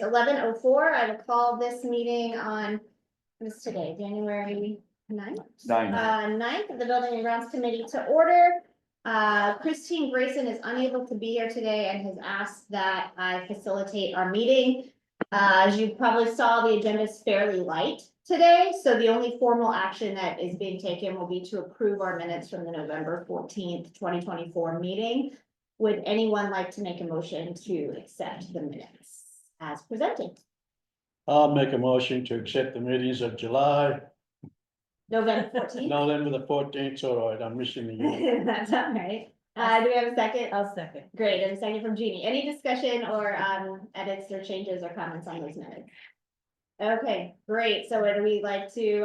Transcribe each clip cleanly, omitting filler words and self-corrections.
11:04. I will call this meeting on, what is today, January 9th? 9th of the Building and Grounds Committee to order. Christine Grayson is unable to be here today and has asked that I facilitate our meeting. As you probably saw, the agenda is fairly light today, so the only formal action that is being taken will be to approve our minutes from the November 14th, 2024 meeting. Would anyone like to make a motion to accept the minutes as presented? I'll make a motion to accept the meetings of July, November 14th? November the 14th, all right, I'm missing the year. That's all right. Do we have a second? I'll second. Great, and a second from Jeannie. Any discussion or edits or changes or comments on those minutes? Okay, great. So would we like to,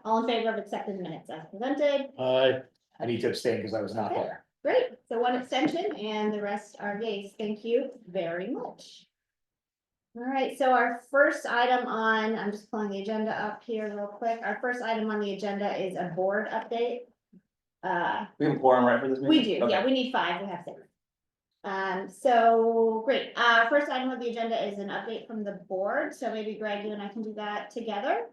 all in favor of accepting the minutes as presented? Aye, I need to abstain because I was not there. Great, so one extension and the rest are yays. Thank you very much. All right, so our first item on, I'm just pulling the agenda up here real quick. Our first item on the agenda is a board update. We have a quorum right for this meeting? We do, Okay. yeah, we need 5, we have 6. So great, first item of the agenda is an update from the board, so maybe Greg, you and I can do that together.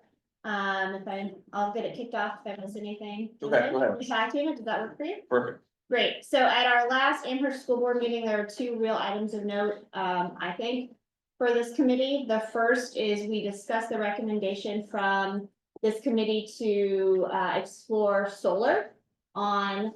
I'll get it kicked off if I miss anything. Okay, go ahead. Tag team it, does that work for you? Perfect. Great, so at our last Amherst School Board meeting, there are 2 real items of note, I think, for this committee. The first is we discussed the recommendation from this committee to explore solar on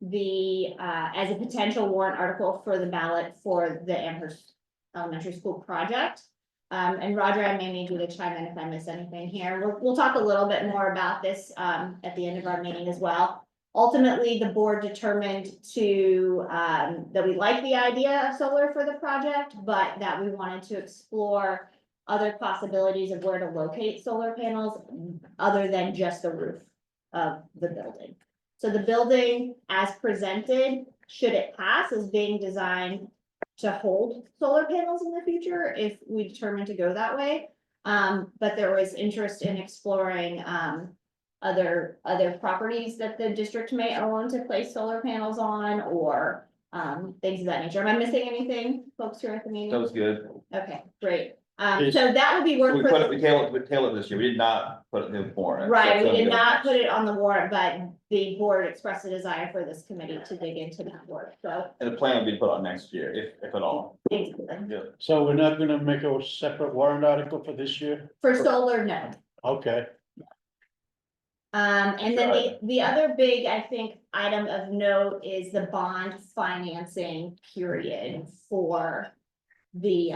the as a potential warrant article for the ballot for the Amherst Elementary School project. And Roger, I may need you to chime in if I miss anything here. We'll talk a little bit more about this at the end of our meeting as well. Ultimately, the board determined to that we like the idea of solar for the project, but that we wanted to explore other possibilities of where to locate solar panels other than just the roof of the building. So the building, as presented, should it pass, is being designed to hold solar panels in the future if we determine to go that way. But there was interest in exploring other properties that the district may own to place solar panels on, or things of that nature. Am I missing anything, folks who are at the meeting? That was good. Okay, great. So that would be work We for put it, the- we tailored this year. We did not put it in the warrant. right, we That's did good. not put it on the warrant, but the board expressed a desire for this committee to dig into that work, so. And the plan would be put on next year, if at all. Yeah. so we're not gonna make a separate warrant article for this year? For solar, no. Okay, And then the other big, I think, item of note is the bond financing period for the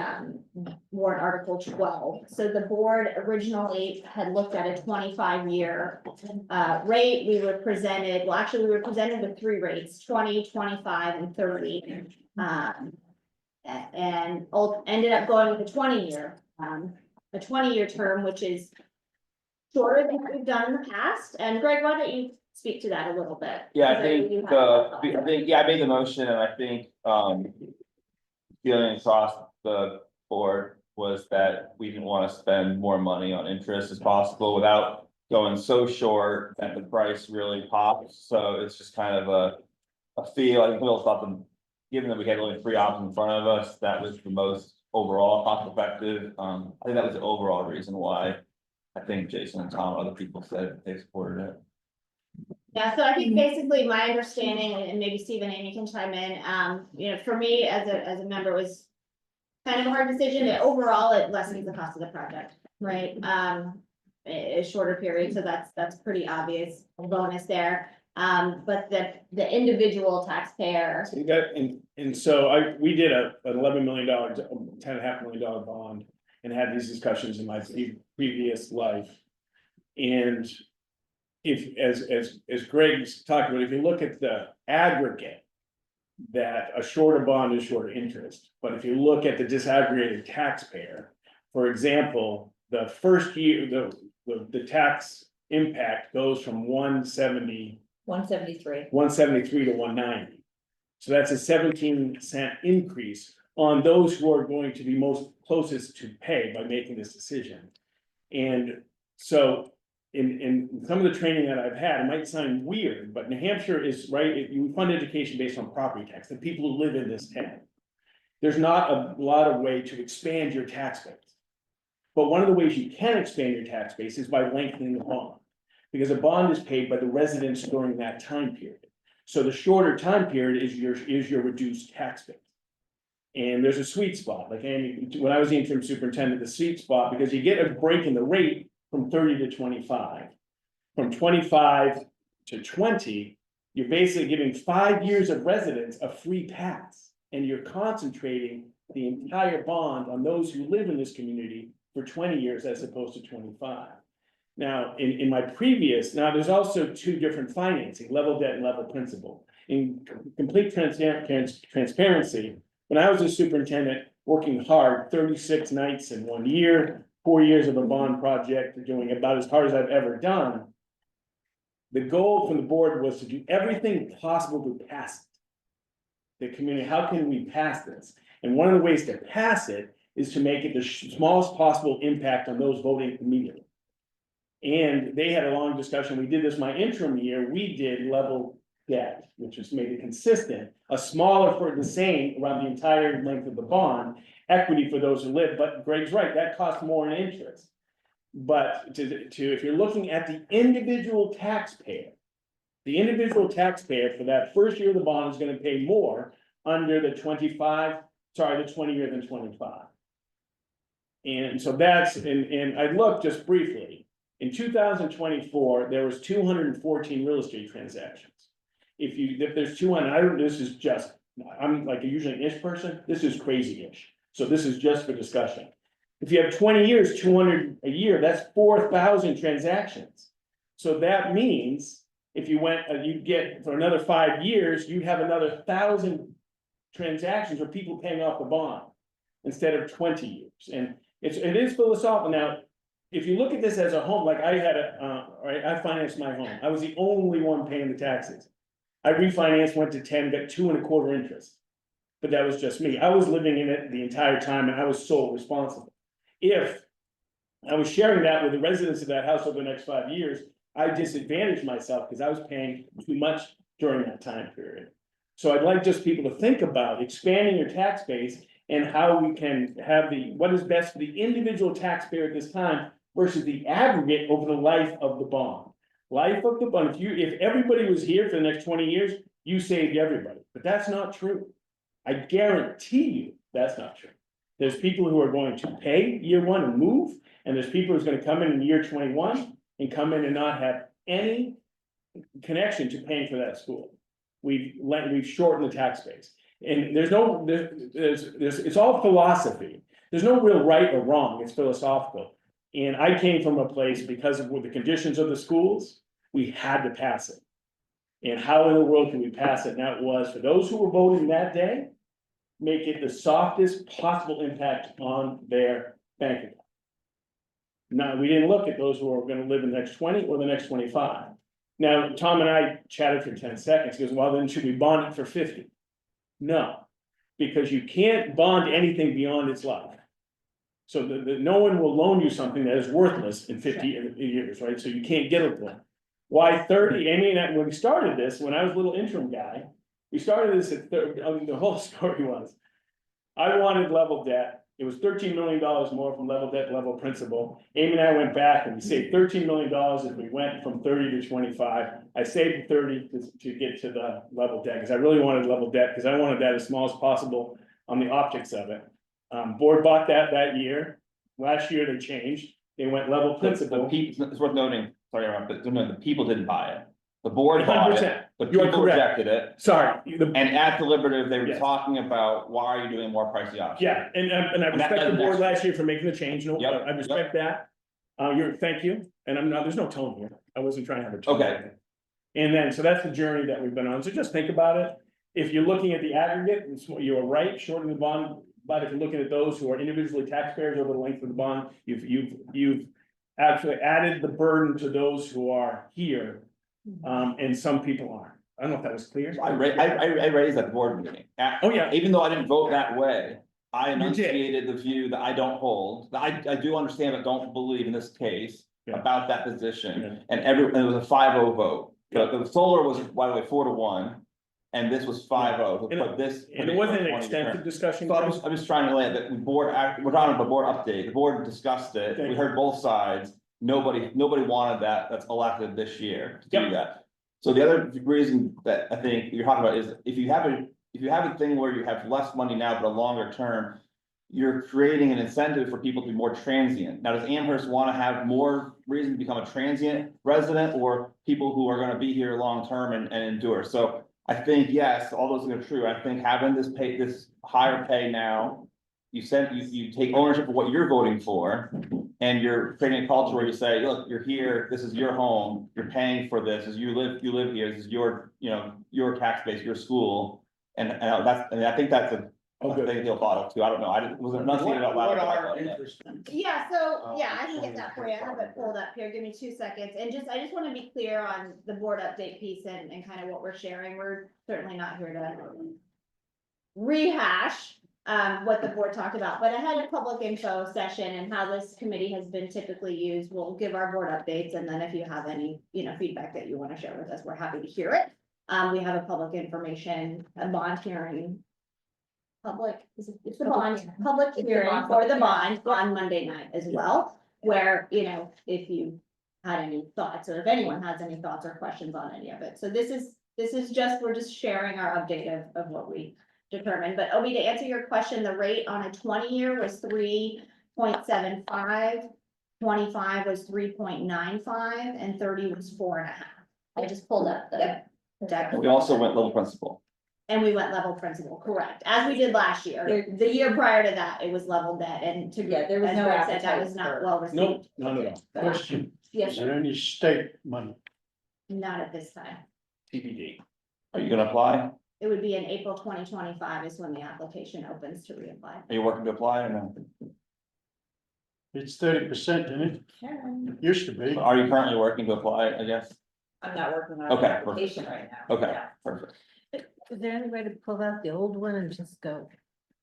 warrant article 12. So the board originally had looked at a 25-year rate. We were presented, well, actually, we were presented with 3 rates, 20, 25, and 30. And ended up going with a 20-year term, which is shorter than what we've done in the past. And Greg, why don't you speak to that a little bit? Yeah, I Because think, you have a lot of thoughts. I made the motion, and I think, feeling across the board was that we didn't want to spend more money on interest as possible without going so short that the price really pops. So it's just kind of a feel. I think we all thought that, given that we had only 3 options in front of us, that was the most overall cost effective. I think that was the overall reason why I think Jason and Tom, and other people said they supported it. Yeah, so I think basically my understanding, and maybe Steve and Amy can chime in, you know, for me as a member, it was kind of a hard decision. Overall, it lessens the cost of the project, right? A shorter period, so that's pretty obvious bonus there. But the individual taxpayer. So you got, and so we did an $11 million, $10.5 million bond and had these discussions in my previous life. And if, as Greg's talked about, if you look at the aggregate, that a shorter bond is shorter interest. But if you look at the disaggregated taxpayer, for example, the first year, the tax impact goes from 173 173. to 190. So that's a 17-cent increase on those who are going to be most closest to pay by making this decision. And so in some of the training that I've had, it might sound weird, but New Hampshire is right. You fund education based on property tax, the people who live in this town. There's not a lot of way to expand your tax base. But one of the ways you can expand your tax base is by lengthening the bond. Because a bond is paid by the residents during that time period. So the shorter time period is your reduced tax base. And there's a sweet spot, like Amy, when I was the interim superintendent, the sweet spot, because you get a break in the rate from 30 to 25. From 25 to 20, you're basically giving 5 years of residence a free pass. And you're concentrating the entire bond on those who live in this community for 20 years as opposed to 25. Now, in my previous, now there's also two different financing, level debt and level principal. In complete transparency, when I was a superintendent, working hard, 36 nights in 1 year, 4 years of a bond project, doing about as hard as I've ever done. The goal from the board was to do everything possible to pass it. The community, how can we pass this? And one of the ways to pass it is to make it the smallest possible impact on those voting immediately. And they had a long discussion. We did this my interim year. We did level debt, which is made it consistent, a smaller for the same around the entire length of the bond, equity for those who live. But Greg's right, that costs more in interest. But if you're looking at the individual taxpayer for that first year of the bond is going to pay more under the 20 year than 25. And so that's, and I looked just briefly. In 2024, there was 214 real estate transactions. If there's 200, this is just, I'm like usually an ish person, this is crazy-ish. So this is just for discussion. If you have 20 years, 200 a year, that's 4,000 transactions. So that means if you went, you'd get for another 5 years, you'd have another 1,000 transactions or people paying off the bond instead of 20 years. And it is philosophical. Now, if you look at this as a home, like I had I financed my home. I was the only one paying the taxes. I refinanced, went to 10, got 2.25% interest. But that was just me. I was living in it the entire time and I was sole responsible. If I was sharing that with the residents of that house over the next 5 years, I disadvantaged myself because I was paying too much during that time period. So I'd like just people to think about expanding your tax base and how we can have what is best for the individual taxpayer at this time versus the aggregate over the life of the bond. Life of the bond, if everybody was here for the next 20 years, you saved everybody, but that's not true. I guarantee you that's not true. There's people who are going to pay year one and move, and there's people who's going to come in year 21 and come in and not have any connection to paying for that school. We've shortened the tax base. And it's all philosophy. There's no real right or wrong, it's philosophical. And I came from a place because of the conditions of the schools, we had to pass it. And how in the world can we pass it? Now it was for those who were voting that day, make it the softest possible impact on their bank account. Now, we didn't look at those who are going to live in the next 20 or the next 25. Now, Tom and I chatted for 10 seconds. He goes, well, then should we bond it for 50? No, because you can't bond anything beyond its life. So no one will loan you something that is worthless in 50 years, right? So you can't get it then. Why 30? Amy and I, when we started this, when I was a little interim guy, we started this at 30. I mean, the whole story was, I wanted level debt. It was $13 million more from level debt to level principal. Amy and I went back and we saved $13 million if we went from 30 to 25. I saved 30 to get to the level debt because I really wanted level debt because I wanted that as small as possible on the optics of it. Board bought that year. Last year they changed. They went level principal. It's worth noting, sorry, but no, the people didn't buy it. The board bought 100%. it, the You are people correct. rejected it. Sorry. And at deliberative, they were Yes. talking about, why are you doing more pricey options? Yeah, and I And that- respect the that's board next. last year for making the change. No, Yep, I respect that. Thank you. And I'm not, there's no tone here. I wasn't trying to have a tone. Okay. And then, so that's the journey that we've been on. So just think about it. If you're looking at the aggregate, you are right, shortening the bond. But if you're looking at those who are individually taxpayers over the length of the bond, you've actually added the burden to those who are here. And some people aren't. I don't know if that was clear. I raised at the board meeting. Oh, yeah. Even though I didn't vote that way, I You did. enunciated the view that I don't hold, that I do understand, but don't believe in this case. Yeah. About that position, Yeah. and it was a 5-0 vote. The solar was, by the way, 4-1. and this was 5-0, to put this. And it wasn't an extensive discussion. So I'm just trying to lay it, that the board, we're talking about the board update, the board discussed it, we heard both sides. Nobody wanted that, that's elected this year to do Yep. that. So the other reason that I think you're talking about is if you have a thing where you have less money now, but a longer term. You're creating an incentive for people to be more transient. Now, does Amherst want to have more reason to become a transient resident or people who are gonna be here long term and endure? So I think, yes, all those things are true. I think having this higher pay now. You take ownership of what you're voting for. And you're creating a culture where you say, look, you're here, this is your home, you're paying for this, as you live here, this is your, your tax base, your school. And I think that's Oh, I good. think he'll thought of too. I don't know. I didn't, wasn't nothing about loud. What about are that. interest? Yeah, so, yeah, I can get that for you. I have it pulled up here. Give me 2 seconds. And I just want to be clear on the board update piece and kind of what we're sharing. We're certainly not here to rehash what the board talked about, but I had a public info session and how this committee has been typically used. We'll give our board updates, and then if you have any, feedback that you want to share with us, we're happy to hear it. We have a public information, a bond hearing. It's the bond, public hearing for the bond on Monday night as well, where, if you had any thoughts, or if anyone has any thoughts or questions on any of it. So this is we're just sharing our update of what we determined. But Obi, to answer your question, the rate on a 20-year was 3.75, 25 was 3.95, and 30 was 4.5. I just pulled up the deck. We also went level principal. And we went level principal, correct, as we did last year. The year prior to that, it was level debt, and there was as no Greg said, that appetite was not for- well received. Nope, none at all. Question, Yes, is sir. there any state money? Not at this time. TBD. Are you gonna apply? It would be in April 2025 is when the application opens to reapply. Are you working to apply or no? It's 30%, isn't it? Used to be. Are you currently working to apply, I guess? I'm not working on Okay, an application right now. Okay, Yeah. perfect. Is there any way to pull out the old one and just go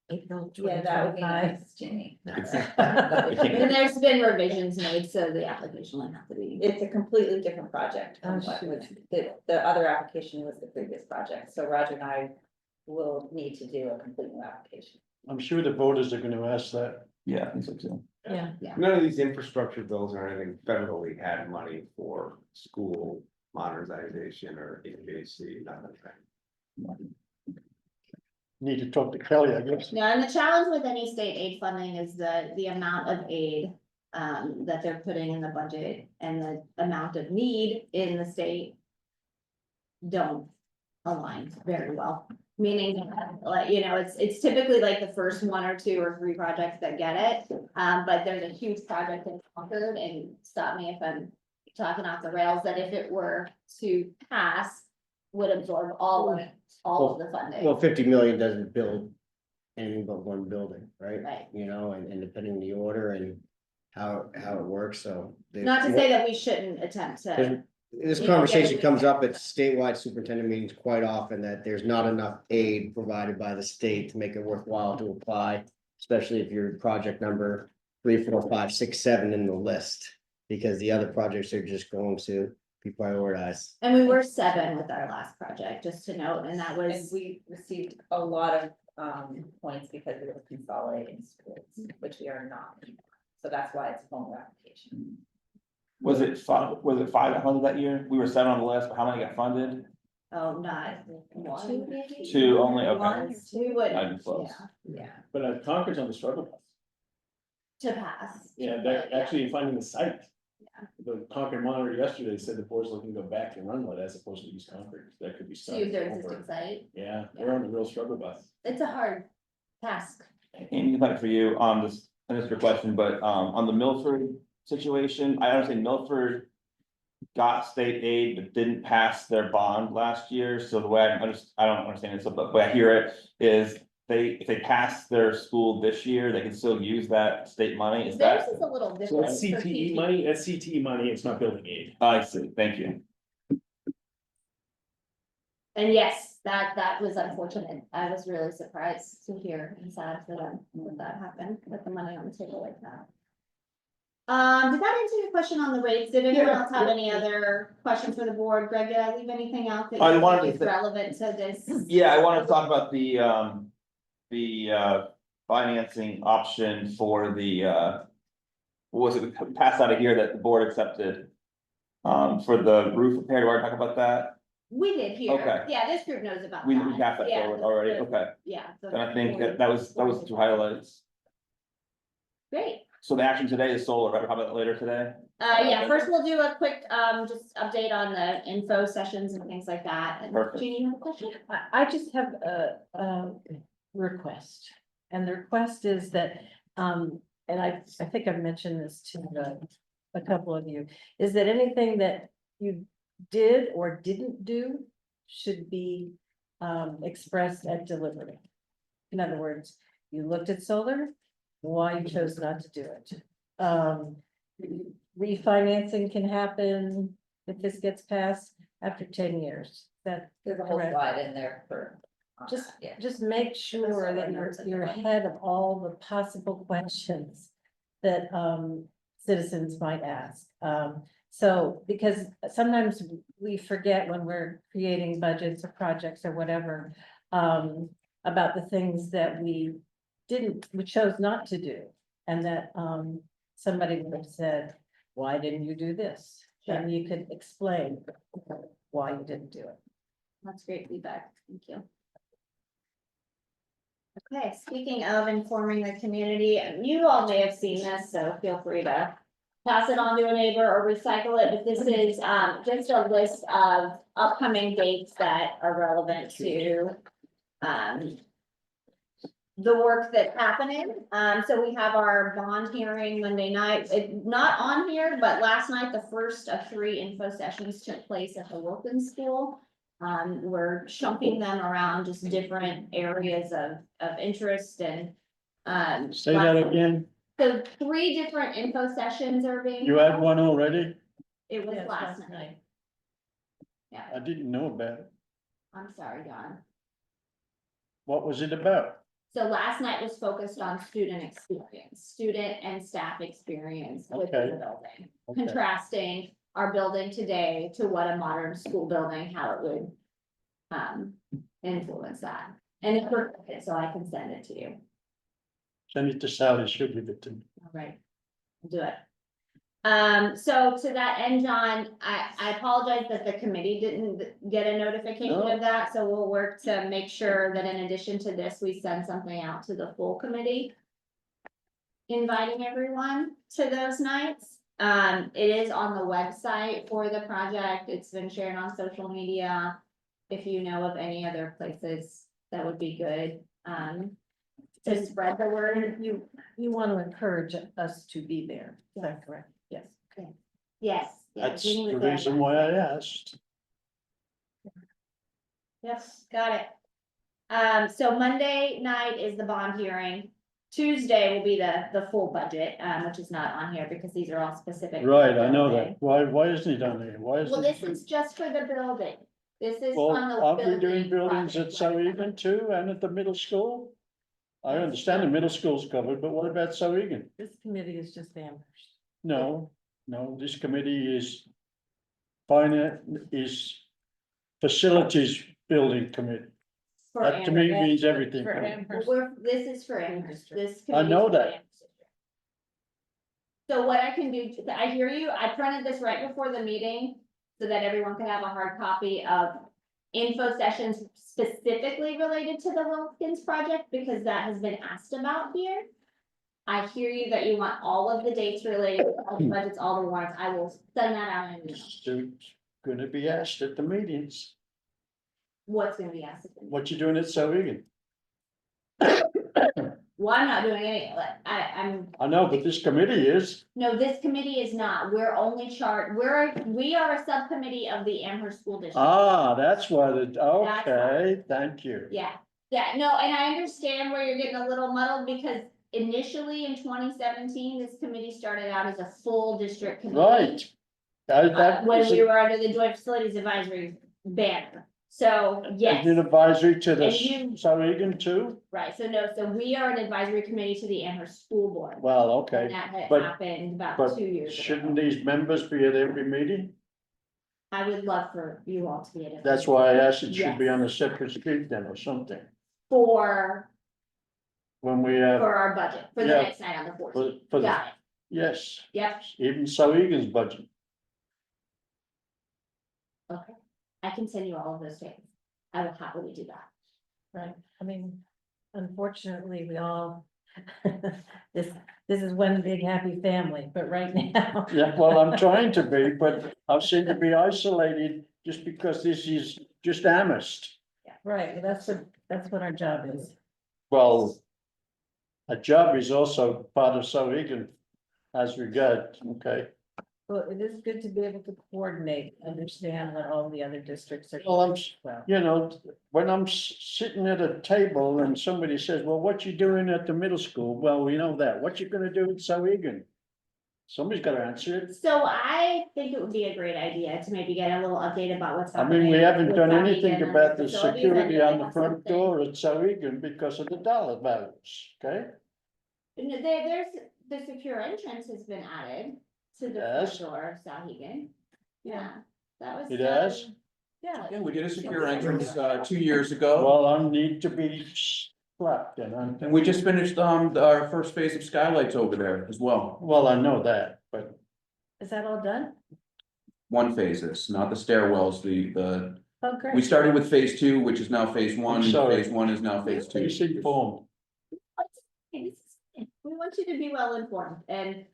April Yeah, that would be 2025? nice, Jenny. And there's been revisions made, so the application will have to be. It's a completely different project. Oh, from what shoot. was- The other application was the previous project, so Roger and I will need to do a complete new application. I'm sure the voters are gonna ask that. Yeah, I think so too. Yeah. None of these infrastructure bills or anything federally had money for school modernization or HVAC, none of that. Need to talk to Kelly, I guess. No, and the challenge with any state aid funding is the amount of aid that they're putting in the budget and the amount of need in the state don't align very well. Meaning, like, it's typically like the first 1 or 2 or 3 projects that get it. But there's a huge project in Concord, and stop me if I'm talking off the rails, that if it were to pass, would absorb all of the funding. Well, 50 million doesn't build anything but one building, right? Right. And depending on the order and how it works, so. Not to say that we shouldn't attempt to, This you know, conversation get- comes up at statewide superintendent meetings quite often, that there's not enough aid provided by the state to make it worthwhile to apply. Especially if you're project number 3, 4, 5, 6, 7 in the list, because the other projects are just going to be prioritized. and we were 7 with our last project, just to note, and that And was, we received a lot of points because we were consolidating schools, which we are not anymore. So that's why it's a formal application. Was it 500 that year? We were 7 on the list, but how many got funded? not 1, maybe? 2 only, okay. 1, 2 would, I'd be close. yeah, But Concord's on the struggle bus. to pass. Yeah, they're Yeah. actually finding the site. Yeah. The Concord Monitor yesterday said the board's looking to go back to Runwood as opposed to use Concord. That could be. To use their started existing over. site, Yeah, they're on the real struggle bus. it's a hard task. Amy, back for you on this, and this is your question, but on the Milford situation, I understand Milford. Got state aid but didn't pass their bond last year, so the way I don't understand it, so but the way I hear it is. If they pass their school this year, they can still use that state money, is Theirs that? is a little So different. that's for CTE PT. money, that's CTE money, it's not building aid. I see, thank you. And yes, that was unfortunate. I was really surprised to hear and sad for them that happened with the money on the table like that. Did that answer your question on the rates? Did anyone Yeah, else have yeah. any other questions for the board? Greg, did I leave anything out that I you wanted think is to- relevant to this? Yeah, I wanna talk about the financing option for the what was it passed out of here that the board accepted? For the roof repair, do I talk about that? We did here. Okay. Yeah, this group knows about We that. passed that Yeah, forward the- already, the- okay, Yeah. the then I think board- that was the two highlights. Great. So the action today is solar, right? How about later today? Yeah, first we'll do a quick, just update on the info sessions and things like that. And Perfect. Jeannie, you have a question? I just have a request, and the request is that, and I think I've mentioned this to a couple of you, is that anything that you did or didn't do should be expressed at delivery. In other words, you looked at solar, why you chose not to do it. Refinancing can happen if this gets passed after 10 years. That, There's a whole Correct. slide in there for. Just, yeah. just make sure that you're ahead of all the possible questions that citizens might ask. So, because sometimes we forget when we're creating budgets or projects or whatever, about the things that we chose not to do. And that somebody would have said, why didn't you do this? And you could explain why you didn't do it. That's great feedback. Thank you. Okay, speaking of informing the community, you all may have seen this, so feel free to pass it on to a neighbor or recycle it, but this is just a list of upcoming dates that are relevant to the work that's happening. So we have our bond hearing Monday night. Not on here, but last night, the first of 3 info sessions took place at the Wilkins School. We're chunking them around just different areas of interest and. Say that again, So 3 different info sessions are being. you had held. one already? It was Yes, last last night. night. Yeah, I didn't know about it. I'm sorry, Don. What was it about? So last night was focused on student experience, student and staff experience within Okay. the building. Okay. Contrasting our building today to what a modern school building, how it would influence that. And it's perfect, so I can send it to you. Send it to Sally, she'll give it to me. All right, I'll do it. So to that end, John, I apologize that the committee didn't get a notification No. of that, so we'll work to make sure that in addition to this, we send something out to the full committee. Inviting everyone to those nights. It is on the website for the project. It's been shared on social media. If you know of any other places, that would be good. To spread the word. You want to encourage us to be there, is that correct? Yes. Yes. yeah, That's Jeannie the was there reason last why night. I asked. Yes, got it. So Monday night is the bond hearing. Tuesday will be the full budget, which is not on here because these are all specific. to the Right, I know building. that. Why isn't it on there? Why Well, isn't this it? is just for the building. This is Well, on the. aren't we doing building buildings project at So website. Egan too, and at the middle school? I Yes. understand the middle school's covered, but what about So Egan? This committee is just Amherst. No, this committee is finance, is facilities building committee. For That to me Amherst. means everything. For Amherst. This is for Amherst. This. I know committee's for that. Amherst. So what I can do, I hear you, I printed this right before the meeting, so that everyone could have a hard copy of info sessions specifically related to the Wilkins project, because that has been asked about here. I hear you that you want all of the dates related, all the budgets, all the warrants, I will send that out in an email. It's gonna be asked at the meetings. What's gonna be asked of me? What you doing at So Egan? Well, I'm not doing any, I'm, I know, but this committee is. no, this committee is not, we're only we are a subcommittee of the Amherst School District. Ah, that's why okay, thank you. Yeah, no, and I understand where you're getting a little muddled, because initially in 2017, this committee started out as a full district committee. Right. That When was we a- were under the Joint Facilities Advisory banner. So, yes, Is it advisory to the And you- South Egan too? right, so no, so we are an advisory committee to the Amherst School Board. Well, And okay, that had but- happened about but 2 years shouldn't ago. these members be at every meeting? I would love for you all to be at it. That's why I asked it should be Yes. on a separate street then or something, For when we have, our budget, for the Yeah. next night on the for, fourteenth. for the, Got it, yes, yep, even South Egan's budget. okay. I can send you all of those things. I will happily do that. Right, I mean, unfortunately, we all, this, this is one big happy family, but right now. Yeah, well, I'm trying to be, but I seem to be isolated just because this is just Amherst. Right, that's what our job is. Well, a job is also part of South Egan as regard, okay? Well, it is good to be able to coordinate, understand what all the other districts are. Well, Well, you know, when I'm sitting at a table and somebody says, well, what you doing at the middle school? Well, we know that. What you gonna do in South Egan? Somebody's gotta answer it. So I think it would be a great idea to maybe get a little update about what's I happening. mean, we haven't with done South anything Egan and about the facilities. I security know on they the have front something. door at South Egan because of the dollar values, okay? No, there's, the secure entrance has been added to the front Yes. door of Sauhegan. Yeah, that was. It has? yeah, Yeah, we did a secure entrance 2 years ago, Well, I need to be slapped and and we just finished our first phase of skylights over there as well. well, I know that, but is that all done? One phase is, not the stairwells, the, Oh, we great. started with phase 2, which is now phase 1, I'm sorry. phase 1 is now phase 2. please inform. We want you to be well informed and,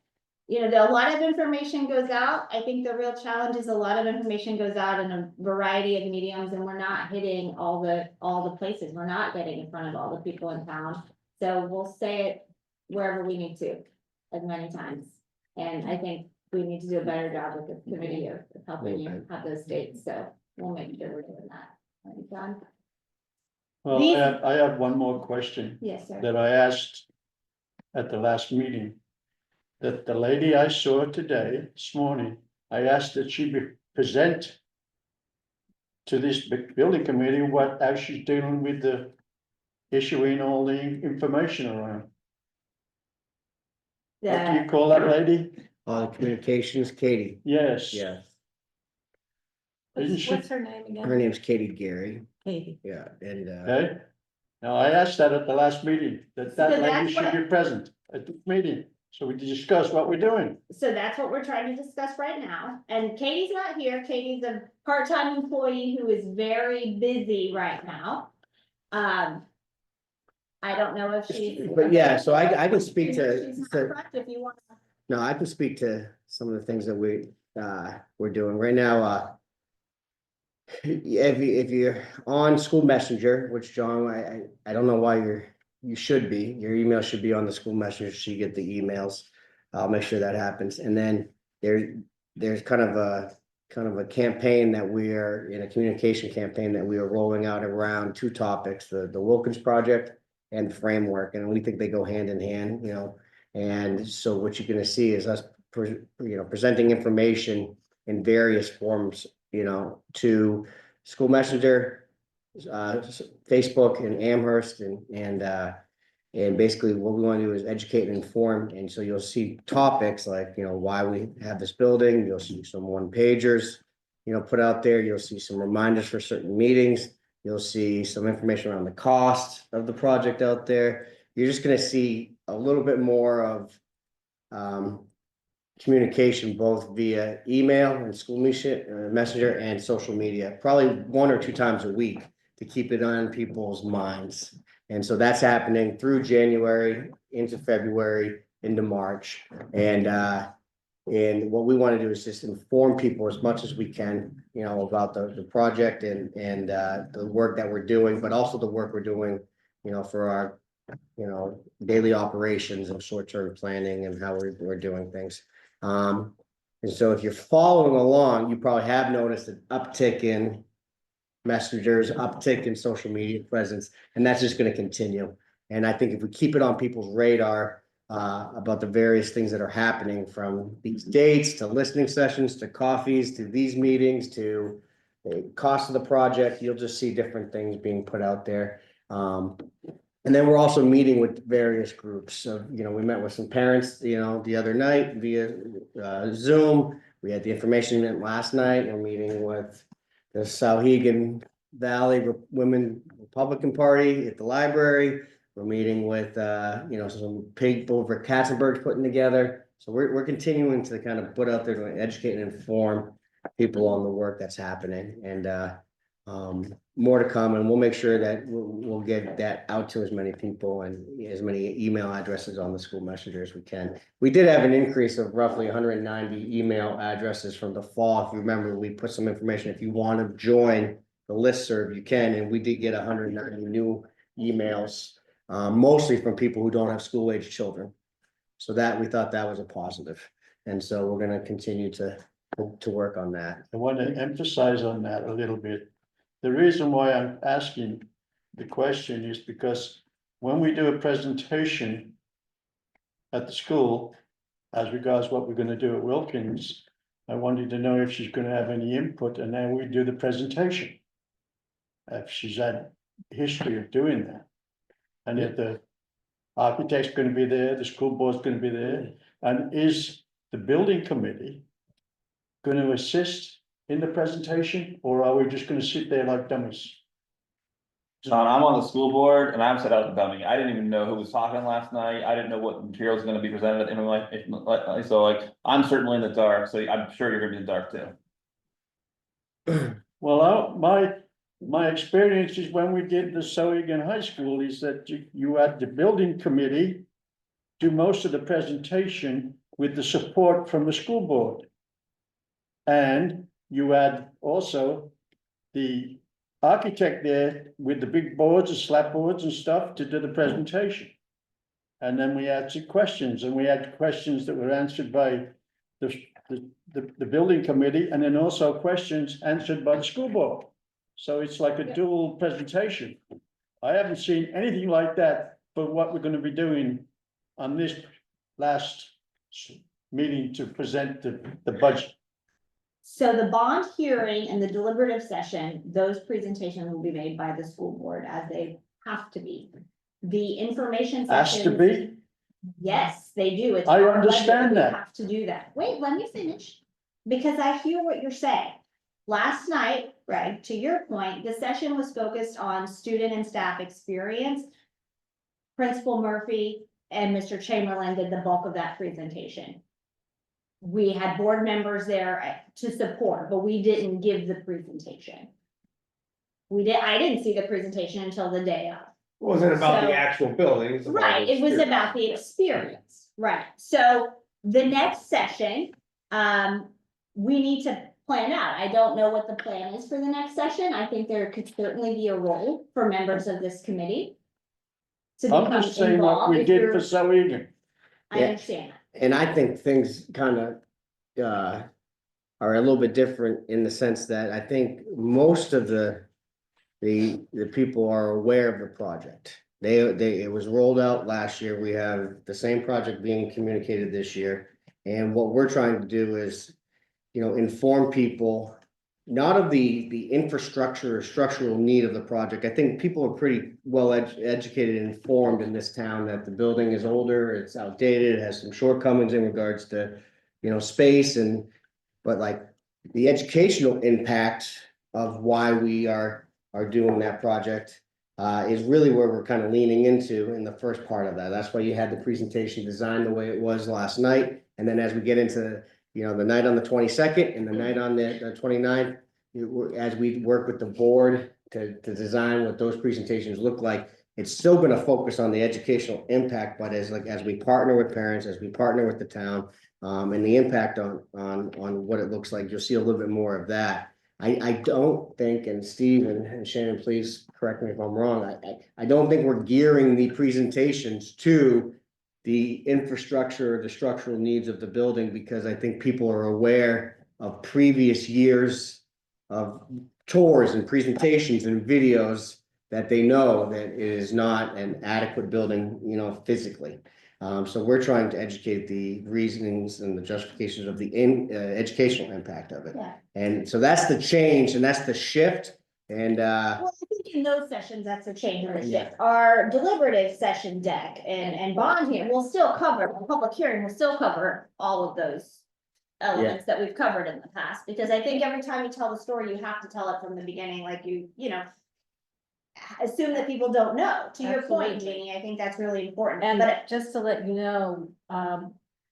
you know, a lot of information goes out. I think the real challenge is a lot of information goes out in a variety of mediums and we're not hitting all the places. We're not getting in front of all the people in town. So we'll say it wherever we need to, as many times. And I think we need to do a better job with the committee of helping you have those dates. So we'll make sure we're doing that. Right, John? Well, These- I have one more question Yes, sir. that I asked at the last meeting. That the lady I saw today, this morning, I asked that she present to this building committee how she's dealing with the issuing all the information around. What do you call that lady? The communications, Katie, Yes. yeah, Isn't What's she? what's her name her again? name's Katie Gary, Katie. yeah, and, Okay. Now, I asked that at the last meeting, that So lady that's should what- be present at the meeting, so we can discuss what we're doing. So that's what we're trying to discuss right now, and Katie's not here, Katie's a part-time employee who is very busy right now. I don't know if she's. but yeah, so I can speak to, She's not to, correct if you want. no, I can speak to some of the things that we're doing right now, if you're on School Messenger, which John, I don't know why you should be, your email should be on the School Messenger, so you get the emails. I'll make sure that happens, and then there's kind of a campaign that we are, in a communication campaign that we are rolling out around two topics, the Wilkins project and the framework, and we think they go hand in hand, you know. And so what you're gonna see is us, presenting information in various forms, you know, to School Messenger, Facebook and Amherst and basically what we want to do is educate and inform. And so you'll see topics like, you know, why we have this building. You'll see some one pagers, you know, put out there. You'll see some reminders for certain meetings. You'll see some information around the cost of the project out there. You're just gonna see a little bit more of communication both via email and School Messenger and social media, probably 1 or 2 times a week to keep it on people's minds. And so that's happening through January into February into March. And what we want to do is just inform people as much as we can, you know, about the project and the work that we're doing, but also the work we're doing, you know, for our, you know, daily operations and short-term planning and how we're doing things. And so if you're following along, you probably have noticed an uptick in messengers, uptick in social media presence, and that's just going to continue. And I think if we keep it on people's radar about the various things that are happening, from these dates to listening sessions to coffees to these meetings to cost of the project, you'll just see different things being put out there. And then we're also meeting with various groups. So, we met with some parents, the other night via Zoom. We had the information unit last night. We're meeting with the Sauhegan Valley Women Republican Party at the library. We're meeting with, some people over at Katzenberg's putting together. So we're continuing to kind of put out there to educate and inform people on the work that's happening, and more to come, and we'll make sure that we'll get that out to as many people and as many email addresses on the school messenger as we can. We did have an increase of roughly 190 email addresses from the fall. If you remember, we put some information, if you want to join the listserv, you can, and we did get 190 new emails, mostly from people who don't have school-age children. So that, we thought that was a positive, and so we're gonna continue to work on that. I want to emphasize on that a little bit. The reason why I'm asking the question is because when we do a presentation at the school, as regards what we're going to do at Wilkins, I wanted to know if she's going to have any input, and then we do the presentation. If she's had history of doing that. And if the architect's going to be there, the school board's going to be there, and is the building committee going to assist in the presentation, or are we just going to sit there like dummies? John, I'm on the school board and I'm set out the dummy. I didn't even know who was talking last night. I didn't know what material was gonna be presented. And I'm certainly in the dark, so I'm sure you're gonna be in the dark too. Well, my experience is when we did the Sauhegan High School is that you had the building committee do most of the presentation with the support from the school board. And you had also the architect there with the big boards and slab boards and stuff to do the presentation. And then we had some questions, and we had questions that were answered by the building committee, and then also questions answered by the school board. So it's like a dual presentation. I haven't seen anything like that for what we're going to be doing on this last meeting to present the budget. So the bond hearing and the deliberative session, those presentations will be made by the school board as they have to be. The information Has to sessions. be, Yes, they do. It's I our budget, understand we that. Have to do that. Wait, let me finish. Because I hear what you're saying. Last night, Greg, to your point, the session was focused on student and staff experience. Principal Murphy and Mr. Chamberlain did the bulk of that presentation. We had board members there to support, but we didn't give the presentation. I didn't see the presentation until the day of. It wasn't about So- the actual building. It's about Right, the it was experience. about the experience, right, so the next session, we need to plan out, I don't know what the plan is for the next session, I think there could certainly be a role for members of this committee. To I'm become just saying what involved we if did you're, for Sauhegan. I Yeah. understand, And I think things kind of are a little bit different in the sense that I think most of the people are aware of the project. It was rolled out last year. We have the same project being communicated this year. And what we're trying to do is, inform people, not of the infrastructure or structural need of the project. I think people are pretty well educated and informed in this town that the building is older, it's outdated, it has some shortcomings in regards to, space but like the educational impact of why we are doing that project is really where we're kind of leaning into in the first part of that. That's why you had the presentation designed the way it was last night. And then as we get into, the night on the 22nd and the night on the 29th, as we work with the board to design what those presentations look like, it's still going to focus on the educational impact, but as we partner with parents, as we partner with the town, and the impact on what it looks like, you'll see a little bit more of that. I don't think, and Steve and Shannon, please correct me if I'm wrong, I don't think we're gearing the presentations to the infrastructure, the structural needs of the building, because I think people are aware of previous years of tours and presentations and videos that they know that it is not an adequate building, physically. So we're trying to educate the reasonings and the justifications of the educational impact of it. Yeah. And so that's the change and that's the shift. And Well, I think in those sessions, that's a change in the Yeah. shift. Our deliberative session deck and bond here will still cover, the public hearing will still cover all of those elements that we've covered in the past, because I think every time you tell the story, you have to tell it from the beginning, like you know, assume that people don't know, to your point, Absolutely. Jeannie, I think that's really important, And but just to let you know,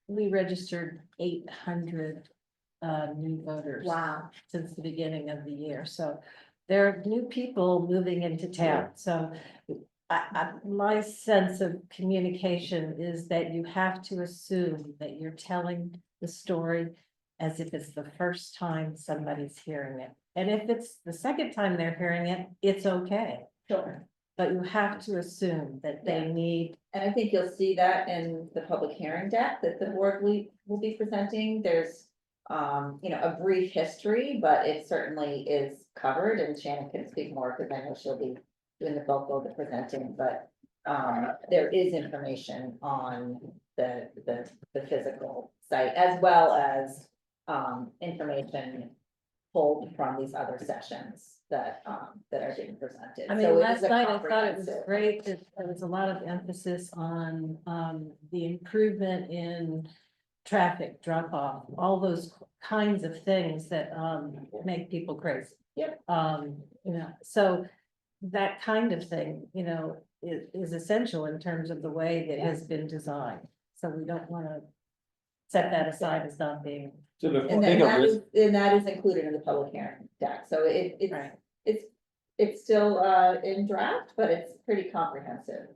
we registered 800 new voters. wow. Since the beginning of the year, so there are new people moving into town, so. My sense of communication is that you have to assume that you're telling the story as if it's the first time somebody's hearing it. And if it's the second time they're hearing it, it's okay, Sure. but you have to assume that they need. And I think you'll see that in the public hearing deck that the board will be presenting. There's, you know, a brief history, but it certainly is covered, and Shannon can speak more because I know she'll be doing the bulk of the presenting, but there is information on the physical site as well as information pulled from these other sessions that are being presented. I So mean, it last is a night I thought it was comprehensive- great that there was a lot of emphasis on the improvement in traffic drop off, all those kinds of things that make people crazy. Yep. You know, so that kind of thing, you know, is essential in terms of the way that has been designed. So we don't want to set that aside as not being. So the, And think that of is, included in the public hearing deck, so Right. it's still in draft, but it's pretty comprehensive,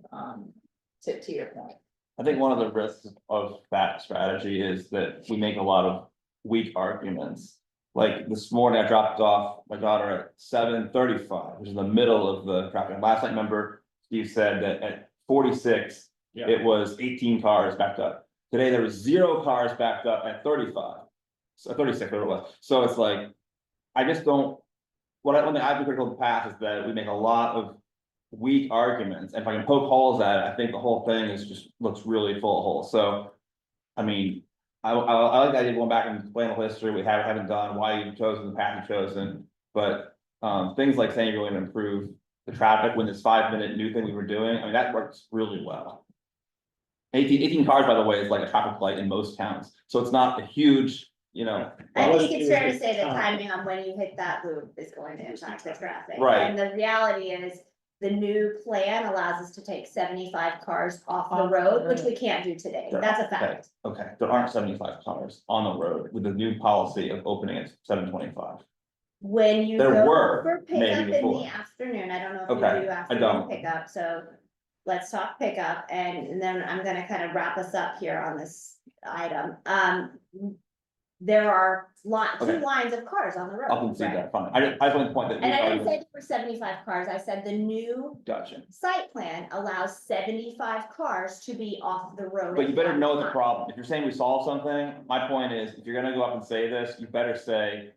to your point. I think one of the risks of that strategy is that we make a lot of weak arguments. Like this morning, I dropped off my daughter at 7:35, which is the middle of the traffic. Last night, remember, Steve said that at 46, yeah, it was 18 cars backed up. Today, there was 0 cars backed up at 35. So 36, whatever it was. So it's like, I just don't, one thing I've been critical of the past is that we make a lot of weak arguments. And if I can poke holes at it, I think the whole thing is just looks really full of holes. So, I mean, I like the idea of going back and explain the whole history we haven't done, why you've chosen the path you've chosen. But things like saying you're going to improve the traffic when this 5-minute new thing we were doing, I mean, that works really well. 18 cars, by the way, is like a traffic light in most towns. So it's not a huge, you know. I Well, think it it's was fair to the say that time. timing on when you hit that loop is going to impact the traffic. Right. And the reality is, the new plan allows us to take 75 cars off the Off the road, which road. we can't do today. That's a fact. Okay, there aren't 75 cars on the road with the new policy of opening at 7:25. When you There go were, for maybe pickup in before. the afternoon, I don't know Okay, if you do I afternoon don't. pickup, so. Let's talk pickup, and then I'm gonna kind of wrap us up here on this item. There are two Okay. lines of cars on the road. I'll concede right? that, fine. I just want to point that. And I didn't say there were 75 cars, I said the new Gotcha, site plan allows 75 cars to be off the road. but you at better one know the time. problem. If you're saying we solved something, my point is, if you're gonna go up and say this, you better say.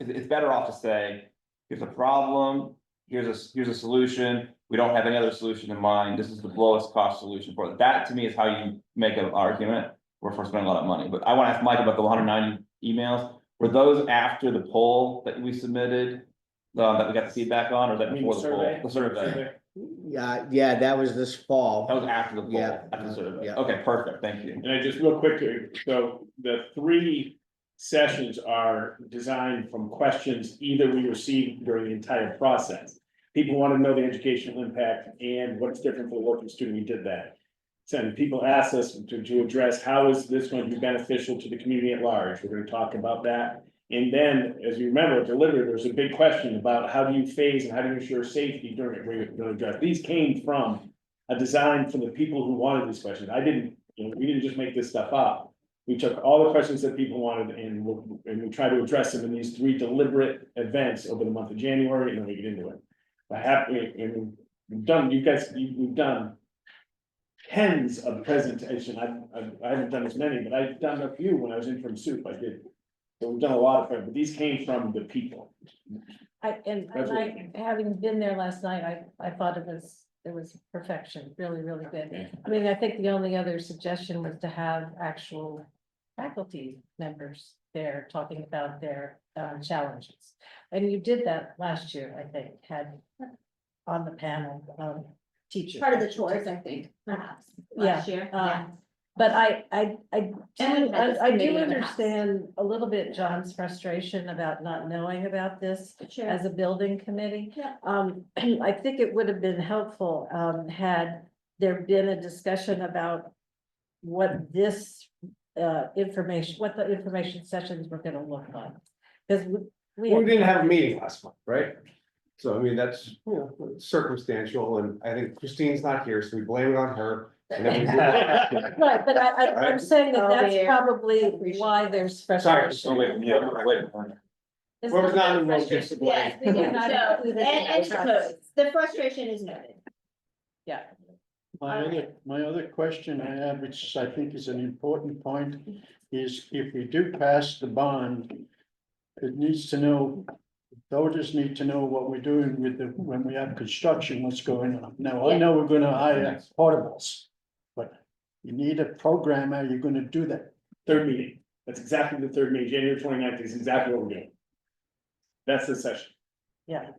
It's better off to say, here's a problem, here's a solution, we don't have any other solution in mind, this is the lowest cost solution for it. That to me is how you make an argument, where we're spending a lot of money, but I wanna ask Mike about the 190 emails. Were those after the poll that we submitted, that we got the feedback on, or was that I mean, before the poll? survey? The survey, yeah, that was this fall. that was after the poll, Yeah, after the survey, yeah. okay, perfect, thank you. And I just real quick, so the 3 sessions are designed from questions either we received during the entire process. People want to know the educational impact and what's different for the working student, we did that. So and people ask us to address how is this going to be beneficial to the community at large, we're gonna talk about that. And then, as you remember, at Delivery, there's a big question about how do you phase and how do you ensure safety during it, we're gonna address. These came from a design from the people who wanted these questions, we didn't just make this stuff up. We took all the questions that people wanted and we tried to address them in these 3 deliberate events over the month of January, and then we get into it. And we've done, we've done tens of presentation. I haven't done as many, but I've done a few when I was in from soup, I did. So we've done a lot of them, but these came from the people. And That's I, having been there last night, I thought it was There was perfection, really, really good. I mean, I think the only other suggestion was to have actual faculty members there talking about their challenges. And you did that last year, I think, had on the panel, teachers. Part of the choice, I think, perhaps, last year. Yeah. But I And we've had this I committee do in the past. understand a little bit John's frustration about not knowing about this Sure. as a building committee. Yeah. I think it would have been helpful, had there been a discussion about what this, information, what the information sessions were gonna look like. Because We didn't have a meeting last month, right? So I mean, that's, you know, circumstantial, and I think Christine's not here, so we blame it on her. And then we move on. Right, but I'm Right. saying that Oh, that's dear. probably why there's frustration. Is Whoever's that not in the room frustration? gets to blame. Yes, we do. We're not So, included in and that noted. The frustration is noted. Yeah, My other question I have, which I think is an important point, is if we do pass the bond, it needs to know, voters need to know what we're doing with the, when we have construction, what's going on. Now, I know we're gonna hire portables, but you need a program, how you're gonna do that. Third meeting, that's exactly the third meeting, January 29th is exactly what we're doing. That's the session. yeah.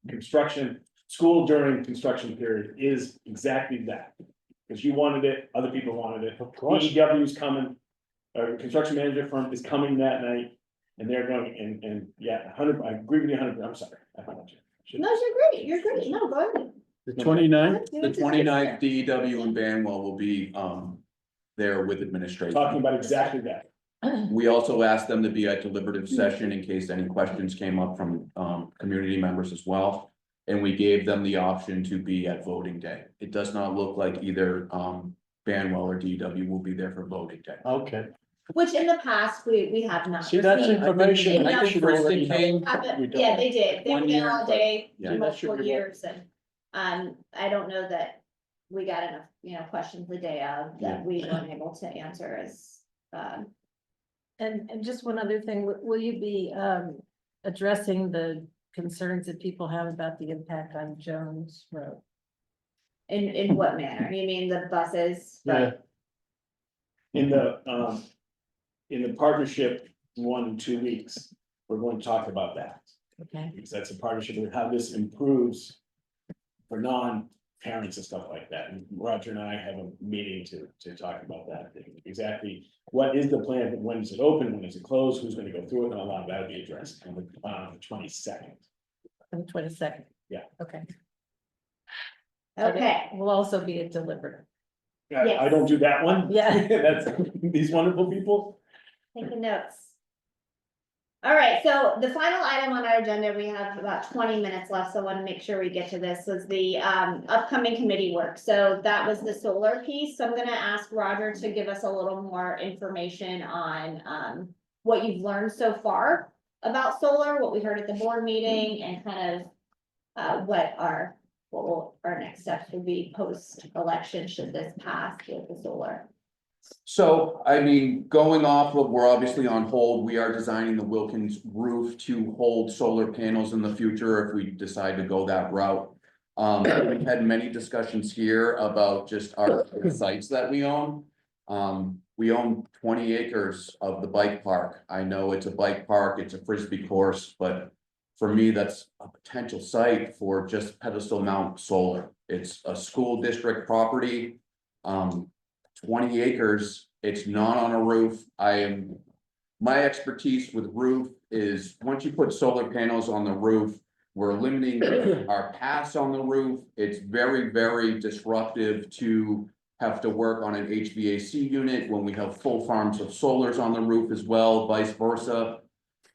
Construction, school during construction period is exactly that. Because you wanted it, other people wanted it, Of course. DEW is coming, our construction manager firm is coming that night. And they're going, and yeah, 100, I agree with you 100, I'm sorry. I apologize. No, you're great, no, go ahead. The 29th. The 29th DEW and Banwell will be, there with administration. Talking about exactly that. We also asked them to be at deliberative session in case any questions came up from, community members as well. And we gave them the option to be at voting day. It does not look like either, Banwell or DEW will be there for voting day. Okay, Which in the past, we have not. see, that's received. information. I we think should already Kristen know. came, We Yeah, don't. they did, they were One there year, all day, yeah. That should multiple be what- years, and, I don't know that we got enough, questions the day of Yeah. that we weren't able to answer as, And just one other thing, will you be addressing the concerns that people have about the impact on Jones Road? in what manner, you mean the buses? Yeah, In the partnership 1 and 2 weeks, we're going to talk about that. Okay, Because that's a partnership with how this improves for non-parents and stuff like that. And Roger and I have a meeting to talk about that. Exactly, what is the plan, when is it open, when is it closed, who's gonna go through it, and a lot of that will be addressed on the 22nd. on the 22nd. Yeah. Okay. Okay, Will also be a deliberative. I don't do that one. Yeah. That's these wonderful people. taking notes. All right, so the final item on our agenda, we have about 20 minutes left, so I want to make sure we get to this, was the upcoming committee work. So that was the solar piece, so I'm gonna ask Roger to give us a little more information on what you've learned so far about solar, what we heard at the board meeting, and kind of what our next steps would be post-election should this pass with the solar. So, I mean, going off of, we're obviously on hold, we are designing the Wilkins roof to hold solar panels in the future if we decide to go that route. We've had many discussions here about just our sites that we own. We own 20 acres of the bike park. I know it's a bike park, it's a frisbee course, but for me, that's a potential site for just pedestal mount solar. It's a school district property. 20 acres, it's not on a roof. My expertise with roof is, once you put solar panels on the roof, we're limiting our paths on the roof. It's very, very disruptive to have to work on an HVAC unit when we have full farms of solars on the roof as well, vice versa.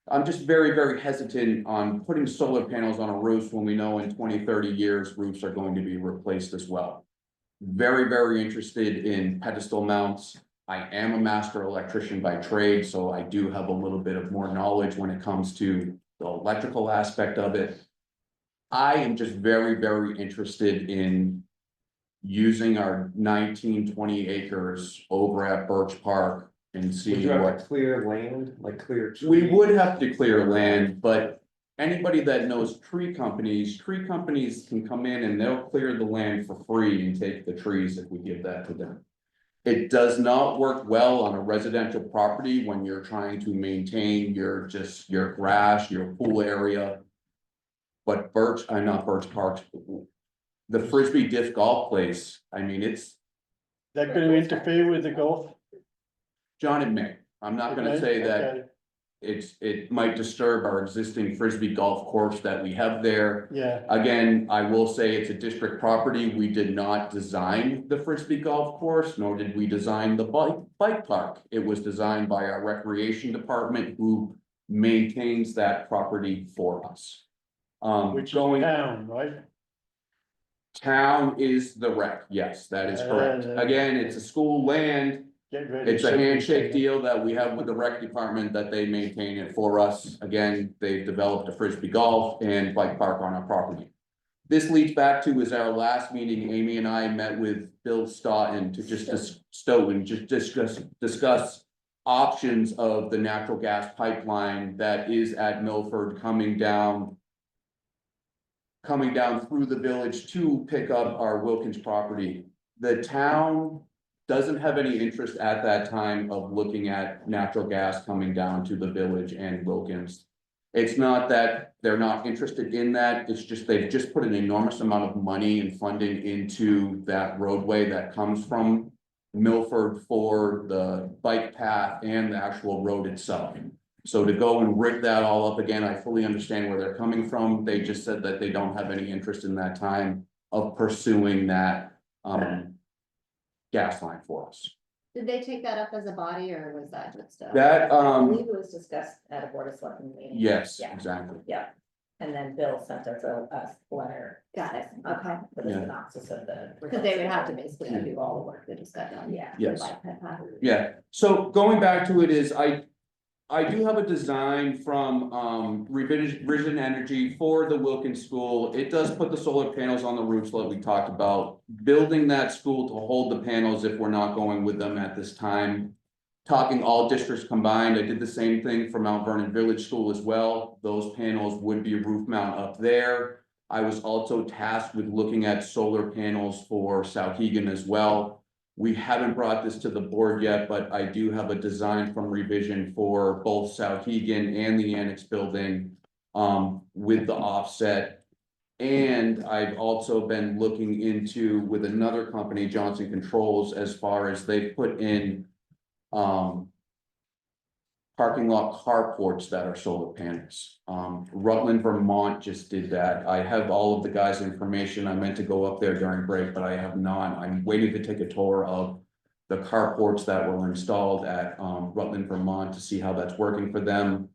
I'm just very, very hesitant on putting solar panels on a roof when we know in 20, 30 years, roofs are going to be replaced as well. Very, very interested in pedestal mounts. I am a master electrician by trade, so I do have a little bit of more knowledge when it comes to the electrical aspect of it. I am just very, very interested in using our 19, 20 acres over at Birch Park and Would seeing you have what. to clear land, like clear? We trees? would have to clear land, but anybody that knows tree companies can come in and they'll clear the land for free and take the trees if we give that to them. It does not work well on a residential property when you're trying to maintain your grass, your pool area. But not Birch Parks, the Frisbee disc golf place, I mean, it's, That gonna interfere with the golf? John and May, I'm not gonna say that it might disturb our existing Frisbee golf course that we have there. Yeah, Again, I will say it's a district property. We did not design the Frisbee golf course, nor did we design the bike park. It was designed by our recreation department who maintains that property for us. which is Going down, right? town is the rec. Yes, that is correct. Again, it's a school land. Get ready. It's a handshake deal that we have with the rec department that they maintain it for us. Again, they've developed a Frisbee golf and bike park on our property. This leads back to is our last meeting, Amy and I met with Bill Stoughton to just discuss options of the natural gas pipeline that is at Milford coming down through the village to pick up our Wilkins property. The town doesn't have any interest at that time of looking at natural gas coming down to the village and Wilkins. It's not that they're not interested in that, it's just they've just put an enormous amount of money and funding into that roadway that comes from Milford for the bike path and the actual road itself. So to go and rip that all up again, I fully understand where they're coming from. They just said that they don't have any interest in that time of pursuing that gas line for us. Did they take that up as a body or was that just a? That, I believe it was discussed at a board of selectmen meeting. yes, Yeah. exactly. Yeah, and then Bill sent us a letter. Got it, okay. For the Yeah. synopsis of the. Because they would have to basically do all the work that just got done. Yeah. Yes. Like that. Yeah, so going back to it is, I do have a design from Revision Energy for the Wilkins School. It does put the solar panels on the roofs like we talked about. Building that school to hold the panels if we're not going with them at this time. Talking all districts combined, I did the same thing for Mount Vernon Village School as well. Those panels would be roof mount up there. I was also tasked with looking at solar panels for Souhegan as well. We haven't brought this to the board yet, but I do have a design from Revision for both Souhegan and the annex building with the offset. And I've also been looking into with another company, Johnson Controls, as far as they put in parking lot carports that are solar panels. Rutland, Vermont just did that. I have all of the guys' information. I meant to go up there during break, but I have not. I'm waiting to take a tour of the carports that were installed at Rutland, Vermont to see how that's working for them.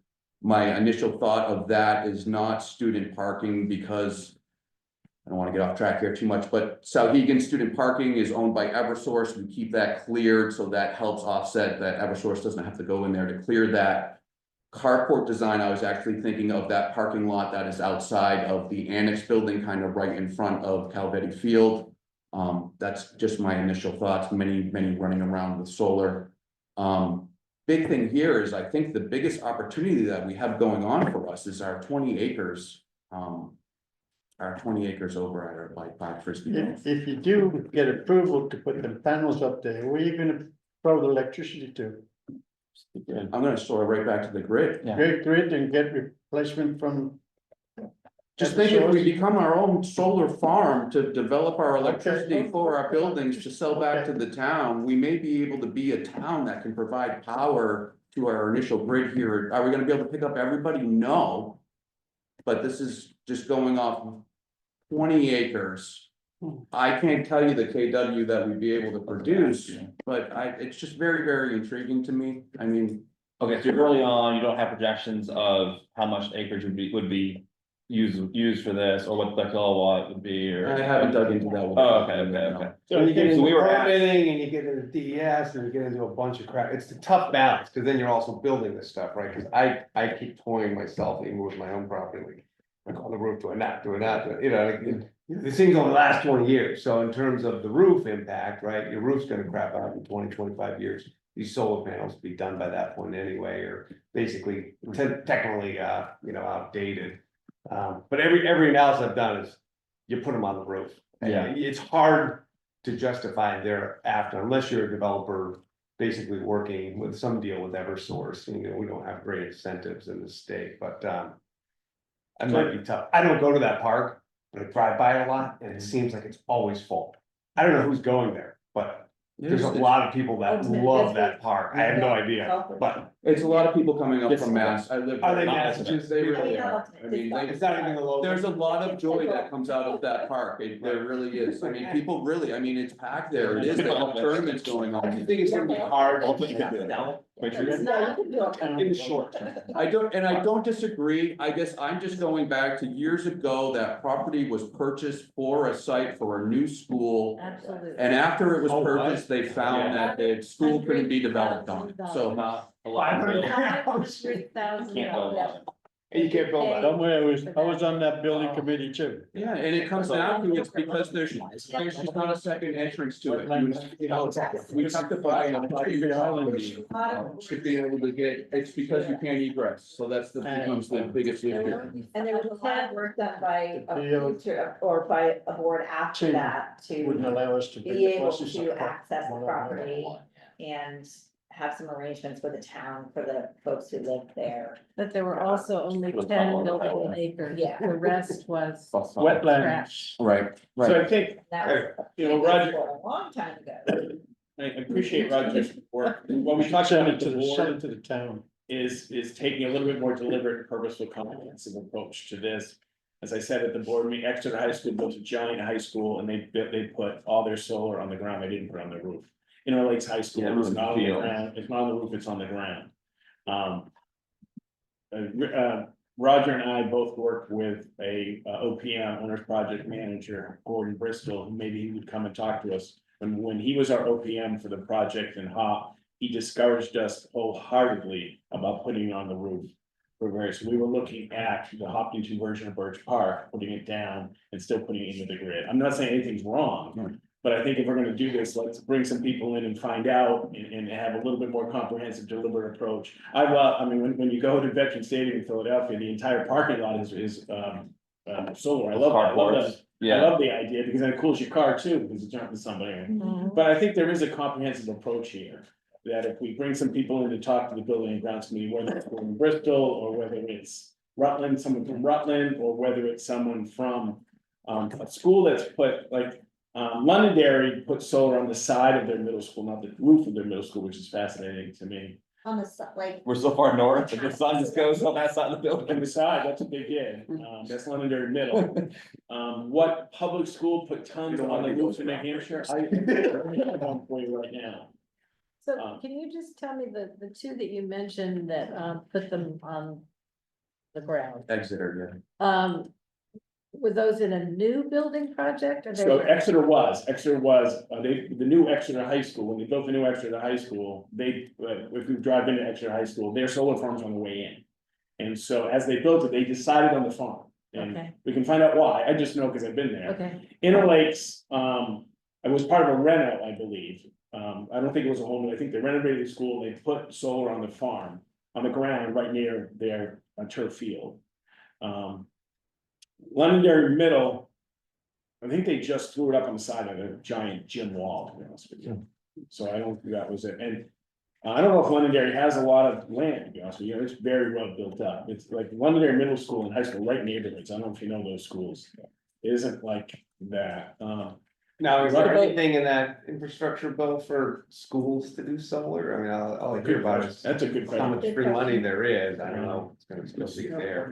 My initial thought of that is not student parking because I don't want to get off track here too much, but Souhegan student parking is owned by Eversource. We keep that cleared, so that helps offset that Eversource doesn't have to go in there to clear that. Carport design, I was actually thinking of that parking lot that is outside of the annex building, kind of right in front of Calvetti Field. That's just my initial thoughts, many running around with solar. Big thing here is I think the biggest opportunity that we have going on for us is our 20 acres. Our 20 acres over at our bike park Frisbee. If you do get approval to put the panels up there, where are you gonna throw the electricity to? I'm gonna store it right back to the grid. Great grid and get replacement from. Just think if we become our own solar farm to develop our electricity for our buildings to sell back to the town, we may be able to be a town that can provide power to our initial grid here. Are we gonna be able to pick up everybody? No. But this is just going off 20 acres. I can't tell you the KW that we'd be able to produce, but it's just very intriguing to me. I mean. Okay, so early on, you don't have projections of how much acreage would be used for this, or what the kilowatt would be, or. I haven't dug into that. Oh, okay. So you get So into we were at- permitting and you get into DES and you get into a bunch of crap. It's a tough balance, because then you're also building this stuff, right? Cause I keep toying myself even with my own property, like on the roof, do I not, you know, like, these things over the last 20 years. So in terms of the roof impact, right, your roof's gonna crap out in 20-25 years. These solar panels will be done by that point anyway, or basically technically, outdated. But every analysis I've done is, you put them on the roof. And Yeah. It's hard to justify thereafter, unless you're a developer basically working with some deal with Eversource, we don't have great incentives in the state, but, it might be tough. I don't go to that park, but I drive by it a lot, and it seems like it's always full. I don't know who's going there, but there's a lot of people that Ultimate love Biscuit. that park. I have no idea, but It's a lot of people coming up from Mass. I live. Are they there. Massachusetts They people? really are. I mean, it's not even the local. there's a lot of joy that comes out of that park. There really is. I mean, people really, I mean, it's packed there. It is. They have tournaments going I on. think it's gonna be hard. In the short term. I don't disagree. I guess I'm just going back to years ago, that property was purchased for a site for a new school. Absolutely. And after it was Oh, what? purchased, they found that the school couldn't be developed on it. So $500,000. Can't go about it. You can't build that. Don't worry, I was on that building committee too. yeah, and it comes down to it's because there's just not a second entrance to it. You know, we have to buy a private island to be able to get, it's because you can't egress. So that's becomes the biggest issue. And there was a lot of work done by The a PO future, or by a board after that Wouldn't to allow us to. be able buses to up. access the property and have some arrangements with the town for the folks who live there. But there were also only 10 buildable acres. Yeah. The rest was Wetlands. Right, So I think, That was Roger, for a long time ago. I appreciate Roger's work. What we talked Send about it at to the send it board to the town. is taking a little bit more deliberate, and purposeful, comprehensive approach to this. As I said at the board meeting, Exeter High School built a giant high school and they put all their solar on the ground. They didn't put it on the roof. Inner Lakes High School, Yeah, it's not on the field. ground, it's not on the roof, it's on the ground. Roger and I both worked with a OPM, owner's project manager, Gordon Bristol, who maybe he would come and talk to us. And when he was our OPM for the project in Hop, he discouraged us wholeheartedly about putting it on the roof. For various, we were looking at the Hopkins 2 version of Birch Park, putting it down and still putting it into the grid. I'm not saying anything's wrong. But I think if we're gonna do this, let's bring some people in and find out and have a little bit more comprehensive, deliberate approach. I mean, when you go to Veteran Stadium in Philadelphia, the entire parking lot is solar. I love that. I Yeah, love the idea because then it cools your car too, because it's jumping somebody. Mhm. But I think there is a comprehensive approach here. That if we bring some people in to talk to the Building and Grounds Committee, whether it's from Bristol or whether it's Rutland, someone from Rutland, or whether it's someone from a school that's put like. Londonderry put solar on the side of their middle school, not the roof of their middle school, which is fascinating to me. On the, like. we're so far north, and the sun just goes on that side of the On building. the side, that's what they did, that's Londonderry Middle. What public school put tons on the roofs in New Hampshire? I have one for you right now. So can you just tell me the two that you mentioned that put them on the ground? Exeter, Were those in a new building project or they? So Exeter was, the new Exeter High School, when they built the new Exeter High School, if you drive into Exeter High School, their solar farms on the way in. And so as they built it, they decided on the farm, and Okay. we can find out why, I just know because I've been there. Okay, Inner Lakes, it was part of a reno, I believe. I don't think it was a whole new, I think they renovated the school, they put solar on the farm, on the ground right near their turf field. Londonderry Middle, I think they just threw it up on the side of a giant gym wall, to be honest with you. So I don't think that was it, and I don't know if Londonderry has a lot of land, to be honest with you, it's very well built up, it's like Londonderry Middle School and High School, right neighborhoods, I don't know if you know those schools. It isn't like that, Now, is What there about- anything in that infrastructure bill for schools to do solar? I mean, all I hear about is that's a good how question. much free money there is. I don't know. It's gonna still be there. I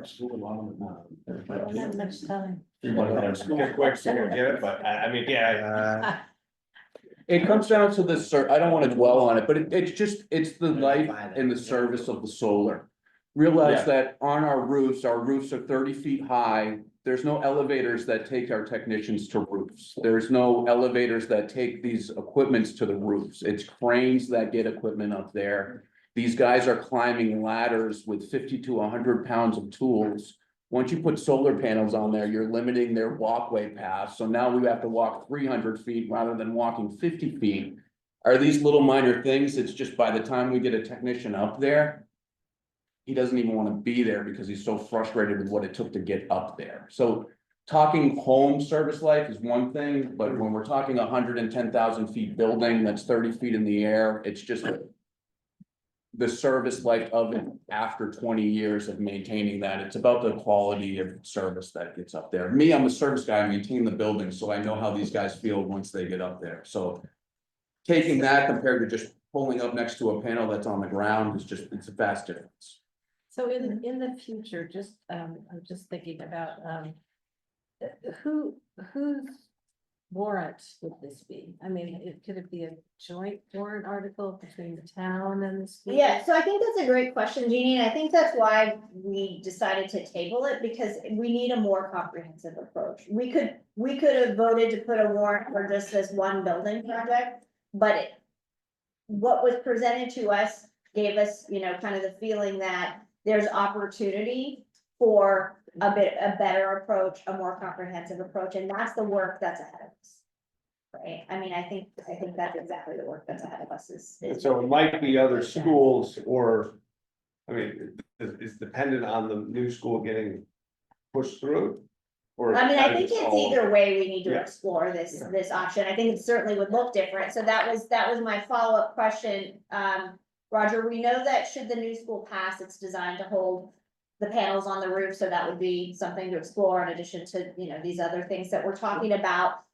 don't have much time. Get quick, so we'll get it, but I mean, yeah. It comes down to this, I don't wanna dwell on it, but it's the life and the service of the solar. Realize Yeah. that on our roofs are 30 feet high. There's no elevators that take our technicians to roofs. There's no elevators that take these equipments to the roofs. It's cranes that get equipment up there. These guys are climbing ladders with 50 to 100 pounds of tools. Once you put solar panels on there, you're limiting their walkway path. So now we have to walk 300 feet rather than walking 50 feet. Are these little minor things? It's just by the time we get a technician up there, he doesn't even wanna be there because he's so frustrated with what it took to get up there. So talking home service life is one thing, but when we're talking 110,000 feet building that's 30 feet in the air, it's just the service life of it after 20 years of maintaining that. It's about the quality of service that gets up there. Me, I'm a service guy, I maintain the building, so I know how these guys feel once they get up there, so. Taking that compared to just pulling up next to a panel that's on the ground is just, it's a vast difference. So in the future, just, I'm just thinking about, whose warrant would this be? I mean, could it be a joint warrant article between the town and the school? Yeah, so I think that's a great question, Jeannie, and I think that's why we decided to table it, because we need a more comprehensive approach. We could have voted to put a warrant for just this one building project, but what was presented to us gave us, kind of the feeling that there's opportunity for a better approach, a more comprehensive approach, and that's the work that's ahead of us. Right, I mean, I think that's exactly the work that's ahead of us is. So it might be other schools or, I mean, it's dependent on the new school getting pushed through. Or I mean, I think it's it's all- either way we need to Yeah. explore this option. I think it certainly would look different. So that was my follow-up question. Roger, we know that should the new school pass, it's designed to hold the panels on the roof, so that would be something to explore in addition to, these other things that we're talking about.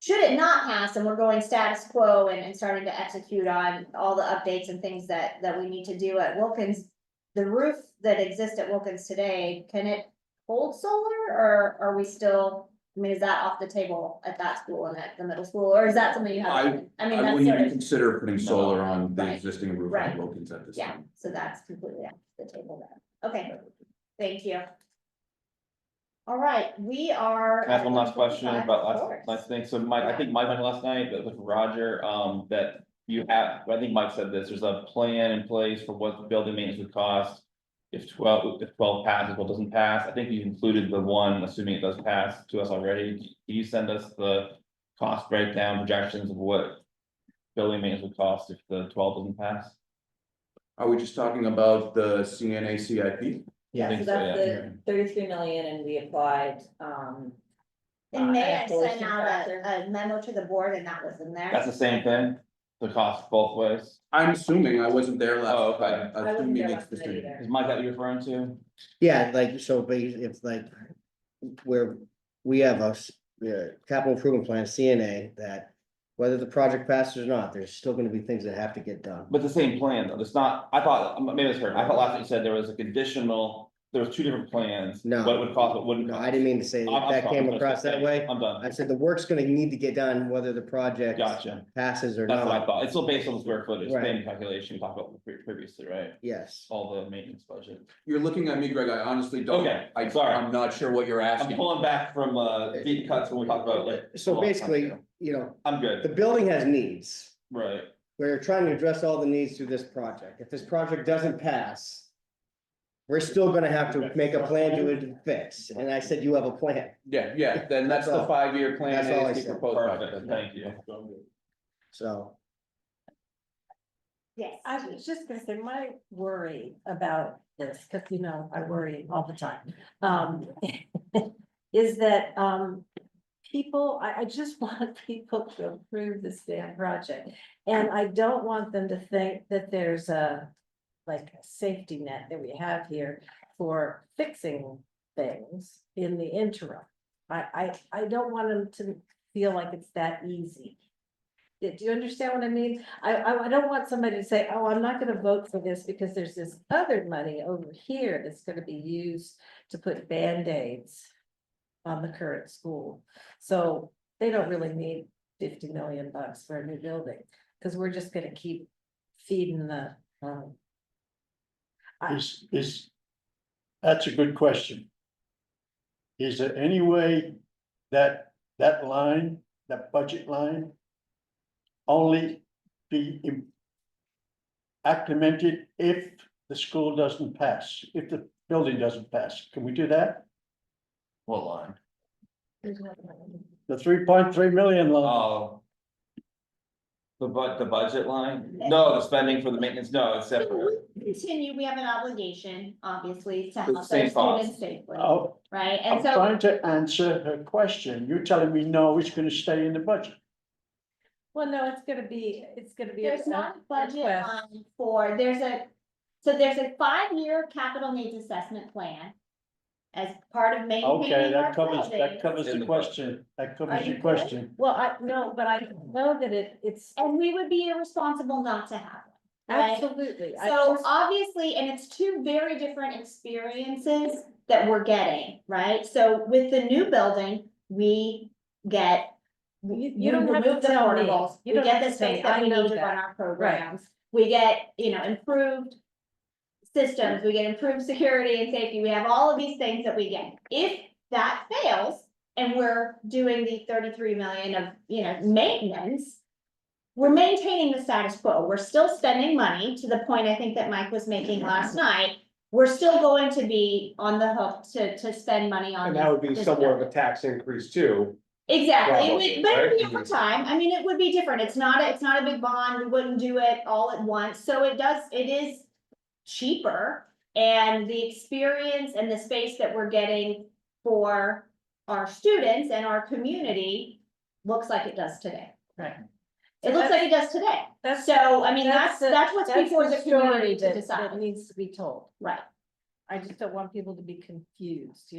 Should it not pass and we're going status quo and starting to execute on all the updates and things that we need to do at Wilkins, the roof that exists at Wilkins today, can it hold solar, or are we still, I mean, is that off the table at that school and at the middle school, or is that something you have? I mean, I that's wouldn't sort even of, consider putting solar on the Right. existing roof Right. at Wilkins at this yeah, time. so that's completely off the table then. Okay, thank you. All right, we are. Can I ask one last question 1:55, about of course. last thing? So Mike, I think Mike went last night, but with Roger, that you have, I think Mike said this, there's a plan in place for what the building maintenance would cost. If 12 passes, what doesn't pass, I think you included the one, assuming it does pass to us already. Can you send us the cost breakdown projections of what building maintenance would cost if the 12 doesn't pass? Are we just talking about the CNA CIP? Yeah, think so so, that's yeah. the 33 million and we applied, In May, I escalation sent out factor. a memo to the board and that was in there. That's the same thing, the cost both ways? I'm assuming, I wasn't there last. Oh, okay. I'm I wasn't assuming there it's last the night same. either. Is Mike that what you're referring to? Yeah, like, so if like, where we have capital improvement plan, CNA, that whether the project passes or not, there's still gonna be things that have to get done. But the same plan though, it's not, I thought, maybe I misheard, I thought last time you said there was a conditional, there was two different plans. No. What it would cost, what wouldn't No, cost. I didn't mean to say I'm that sorry, came I'm across that way. I'm done, I said the work's gonna need to get done whether the project gotcha, passes or that's what I not. thought, it's still based on the square footage, Right. same calculation we talked about previously, right? Yes. All the maintenance budget. You're looking at me, Greg, I honestly don't. Okay, sorry. I'm not sure what you're I'm asking. pulling back from deep cuts when we talked about like. a So long time basically, ago. the I'm good, building has needs. right, We're trying to address all the needs through this project. If this project doesn't pass, we're still gonna have to make a plan to fix. And I said, you have a plan. Yeah, then that's the That's all. 5-year plan. That's all I as he said. proposed by perfect, the- thank you. So, Yes. I was just gonna say, my worry about this, cause I worry all the time, is that, people, I just want people to approve this damn project. And I don't want them to think that there's a safety net that we have here for fixing things in the interim. I don't want them to feel like it's that easy. Do you understand what I mean? I don't want somebody to say, oh, I'm not gonna vote for this because there's this other money over here that's gonna be used to put Band-Aids on the current school. So they don't really need 50 million bucks for a new building, because we're just gonna keep feeding the, That's a good question. Is there any way that line, that budget line, only be implemented if the school doesn't pass, if the building doesn't pass? Can we do that? What line? The 3.3 million line, Oh. The budget line? No, the spending for the maintenance, no, it's separate. Continue, we have an obligation, obviously, to With help same our students cost. safely, Oh, right? I'm And so trying to answer her question. You're telling me no, it's gonna stay in the budget. Well, no, it's gonna be. there's not a budget request. line for, there's a 5-year capital needs assessment plan as part of Okay, maintaining our that covers buildings. In the the question. That Are covers you your good? question. Well, I, no, but I know that it's And we would be irresponsible not to have one, right? absolutely. I So just- obviously, and it's two very different experiences that we're getting, right? So with the new building, we get. You don't have to remove the tell me. portables, You we don't get have the to tell space me. that I we know need to that. run our programs. We get, improved systems, we get improved security and safety, we have all of these things that we get. If that fails and we're doing the 33 million of, maintenance, we're maintaining the status quo. We're still spending money to the point I think that Mike was making last night. We're still going to be on the hook to spend money on. And that would be this somewhat of building. a tax increase too. Exactly, Probably, but it would be right? over time, I mean, it would be different, it's not a big bond, we wouldn't do it all at once, so it is cheaper. And the experience and the space that we're getting for our students and our community looks like it does today. Right. It looks like it does today, That's, so, I mean, that's the- what's that's before the story community to that decide, needs to be told. right? I just don't want people to be confused,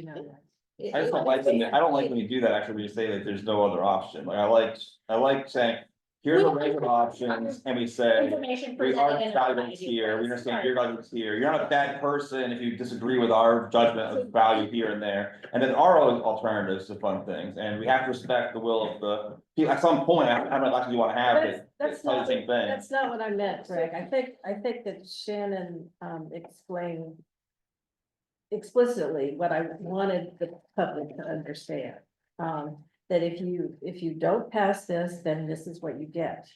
I just don't like, I don't like when you do that, actually, when you say that there's no other option, like, I like saying, here's the regular options, and we say. Information We are presented in a guidance variety of here, we ways. understand your guidance here, you're not a bad person if you disagree with our judgment of value here and there. And then our own alternatives to fund things, and we have to respect the will of the, people. At some point, I don't know, actually you wanna have it, That's it's not the same thing. That's not what I meant, Greg. I think that Shannon, explained explicitly what I wanted the public to understand. That if you don't pass this, then this is what you get.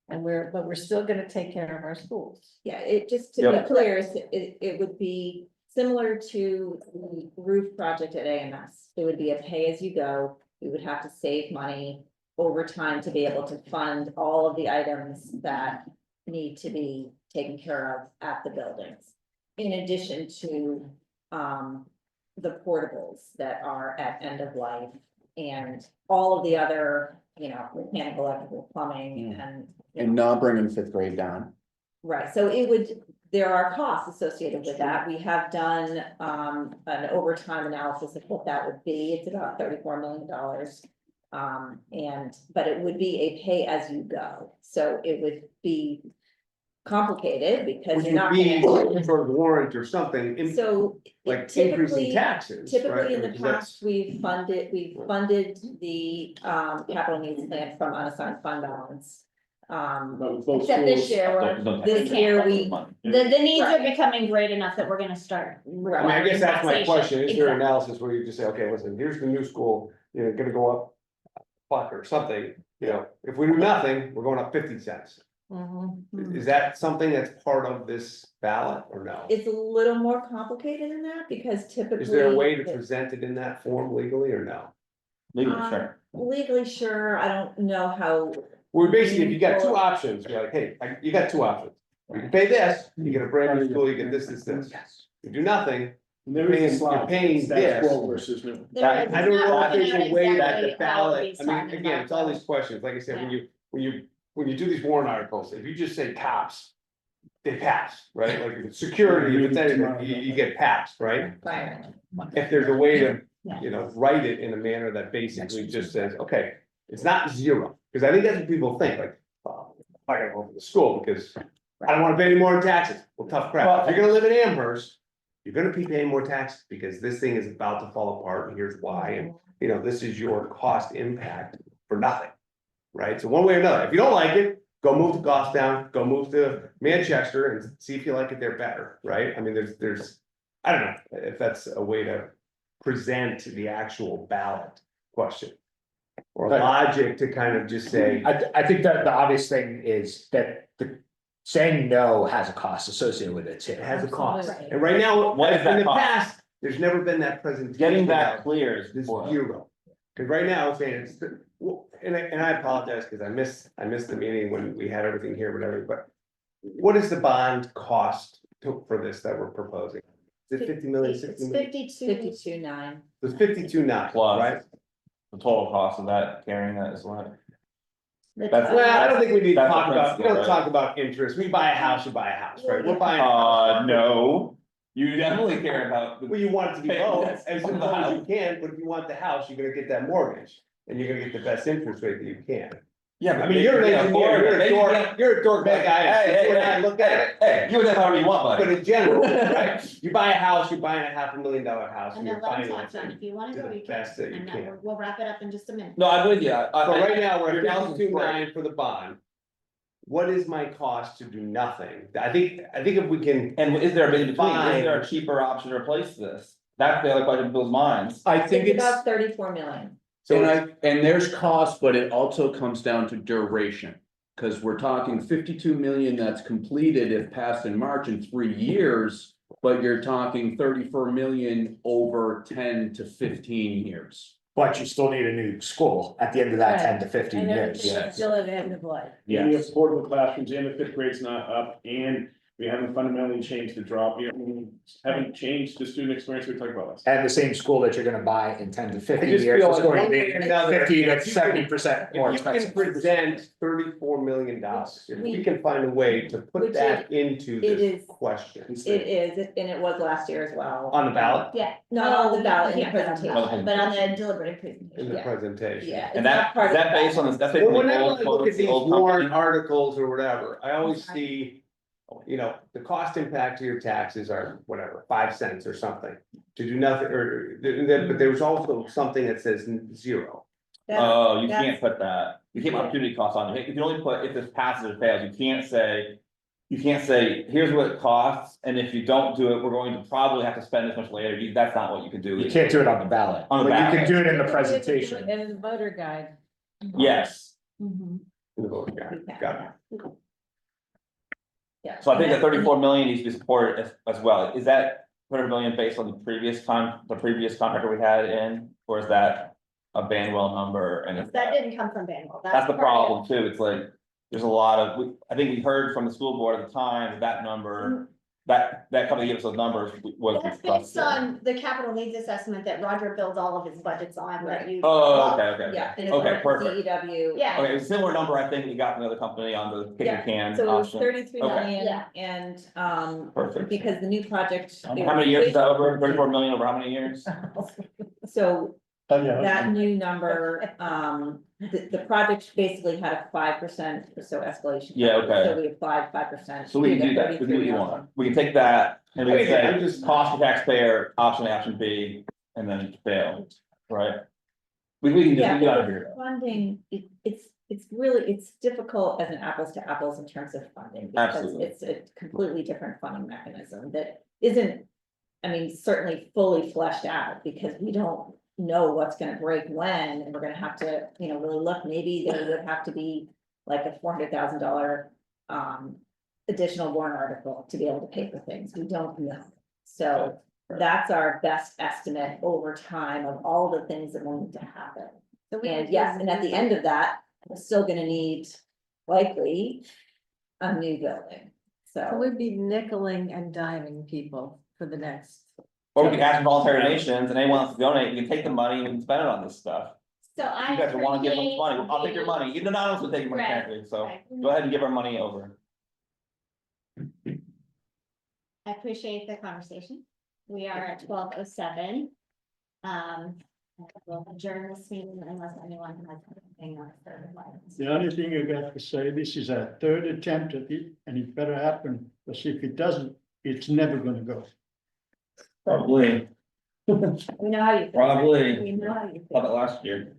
But we're still gonna take care of our schools. Yeah, it just to Yep. be clear, it would be similar to the roof project at AMS. It would be a pay as you go. We would have to save money over time to be able to fund all of the items that need to be taken care of at the buildings. In addition to the portables that are at end of life and all of the other, mechanical, electrical, plumbing And not bringing fifth grade down. Right, so there are costs associated with that. We have done an overtime analysis of what that would be. It's about $34 million. But it would be a pay as you go, so it would be complicated because Would you're you not be gonna. some sort of warrant or something, So like typically, increasing taxes, right? typically in the Because that's- past, we've funded the capital needs plan from unassigned fund balance. But with both Except this schools- year, This year, the needs are Right. becoming great enough that we're gonna start. I mean, I guess that's my requiring question, is there taxation. analysis where you just say, okay, listen, here's the new school, gonna go up. Buck or something, if we do nothing, we're going up 50 cents. Is that something that's part of this ballot or no? It's a little more complicated than that because typically. Is there a way to present it in that form legally or no? Legally, sure. Legally, sure, I don't know how, Well, basically, if you got two options, you're like, hey, you got two options. You can pay this, you get a brand new school, you get this. You do nothing, There is a You're slide, paying status this. quo versus new. There is- I don't know if it's there's not a way that exactly the all ballot, he's I mean, talking again, about, it's all though. these questions, like I said, when you do these warrant articles, if you just say cops. They pass, right? Like if it's security, if it's anything, you get passed, right? right, If there's a way to, Yeah. write it in a manner that basically just says, okay, it's not zero. Cause I think that's what people think, like, oh, I gotta go to the school because I don't wanna pay any more in taxes. Well, tough crap. If you're gonna live in Amherst, you're gonna be paying more taxes because this thing is about to fall apart and here's why. And, this is your cost impact for nothing. Right? So one way or another, if you don't like it, go move to Goffstown, go move to Manchester and see if you like it there better, right? I mean, there's, I don't know if that's a way to present the actual ballot question. Or Right. logic to kind of just say, I think that the obvious thing is that saying no has a cost associated with it too. it has a cost. Right. And right now, What is in that the cost? past, there's never been that presentation. Getting that of clear is This important. zero. Cause right now, it's saying it's Well, and I apologize, because I missed the meeting when we had everything here, whatever, but. What is the bond cost for this that we're proposing? Is it 50 million, 60 It's million? 52. 52.9. It's 52.9, Plus. right? The total cost of that, carrying that is what? The That's- total- Well, I don't think we need to That's the talk about, you principle, don't right? talk about interest, we buy a house, you buy a house, right? We're buying. a house. No, you definitely care about. the- Well, you want it to be Hey, low, yes, as for the low as you house. can, but if you want the house, you're gonna get that mortgage. And you're gonna get the best interest rate that you can. Yeah, I mean, you're an engineer, you're a dork bag guy, Hey, when I look at it. Hey, you would have however you want, But buddy. in general, right, you buy a house, you're buying a $500,000 house, And and then you're let me talk, John, financing. if you wanna to go, the you can, best that you and can. then we'll wrap it up in just a minute. No, I'm with you. But right now, we're your at analysis is 52.9 for the bond. What is my cost to do nothing? I think if we can, And is there a bit in between? Is Fine. there a cheaper option to replace this? That's the other question in people's minds. I think It's it's, about 34 million. so and there's cost, but it also comes down to duration. Cause we're talking 52 million that's completed if passed in March in 3 years, but you're talking 34 million over 10 to 15 years. But you still need a new school at the end of that Right. 10 to 15 And years. everything is yes. still at end of life. And you have portable classrooms, and the fifth grade's not up, and we haven't fundamentally changed the drop, we haven't changed the student experience we talked about last. And the same school that you're gonna buy in 10 to 15 just years feel is like going to one be way or another, 50 to if you can- 70% more if you can expensive. present $34 million, if we We- can find a way to put Which that into it this is- question. It is, and it was last year as well. On the ballot, Yeah. Not on the ballot, in Yeah, the presentation. but on the deliberative in presentation. the Yeah. presentation. Yeah. it's And not that, part is of that the based on this, that's based Well, on the whenever old I look quotes, at these the old warrant company? articles or whatever, I always see. You know, the cost impact to your taxes are whatever, 5 cents or something, to do nothing, but there's also something that says 0. That's- Oh, you that's- can't put that. You can't put opportunity costs on it. You can only put if this passes or fails. You can't say. You can't say, here's what it costs, and if you don't do it, we're going to probably have to spend this much later. That's not what you can do. You can't do it on the ballot, On the but you ballot. can do it in the And presentation. in the voter guide. Yes, Mhm. Got it. Yeah. so I think And that 34 million needs to be supported as well. Is that 100 million based on the previous contractor we had in, or is that a Banwell number and it's That didn't come from Banwell. that's the part of it. problem too. It's like, there's a lot of, I think we heard from the school board at the time, that number, that company gave us those numbers was. That's based on the capital needs assessment that Roger builds all of his budgets on, that you. Oh, okay. Yeah. and it's Okay, like perfect. DEW. Yeah. Okay, it's a similar number, I think we got from the other company on the kick Yeah, and can So it was option. 33 Okay. million Yeah. and, Perfect. because the new project. How many years is that over? 34 million over how many years? So Tell you, that new number, the project basically had a 5% or so escalation. Yeah, okay. So we applied 5%. So we can do that, we can do what you want. We can take that and we can I'm say, just- cost for taxpayer, option A, option B, and then fail, right? We can Yeah, just, we gotta but figure it out. funding, it's really, it's difficult as an apples to apples in terms of funding. Because Absolutely. it's a completely different funding mechanism that isn't, I mean, certainly fully fleshed out, because we don't know what's gonna break when, and we're gonna have to, really look, maybe there would have to be like a $400,000 additional warrant article to be able to pay for things, we don't know. So that's our best estimate over time of all the things that will need to happen. So we And could yes, use and at the the- end of that, we're still gonna need likely a new building, So so. we'd be nickeling and diming people for the next. Or we can ask for voluntary donations and anyone wants to donate, we can take the money and we can spend it on this stuff. So I. You guys wanna give us appreciate money, I'll take your the- money, even though none of us would take your money Right, technically, so right. go ahead and give our money over. I appreciate the conversation. We are at 12:07. We'll adjourn this meeting unless anyone has anything else. the only thing you got to say, this is our 3rd attempt at it, and it better happen, because if it doesn't, it's never gonna go. Probably. We know how you feel. Probably. We know how you Love it feel. last year.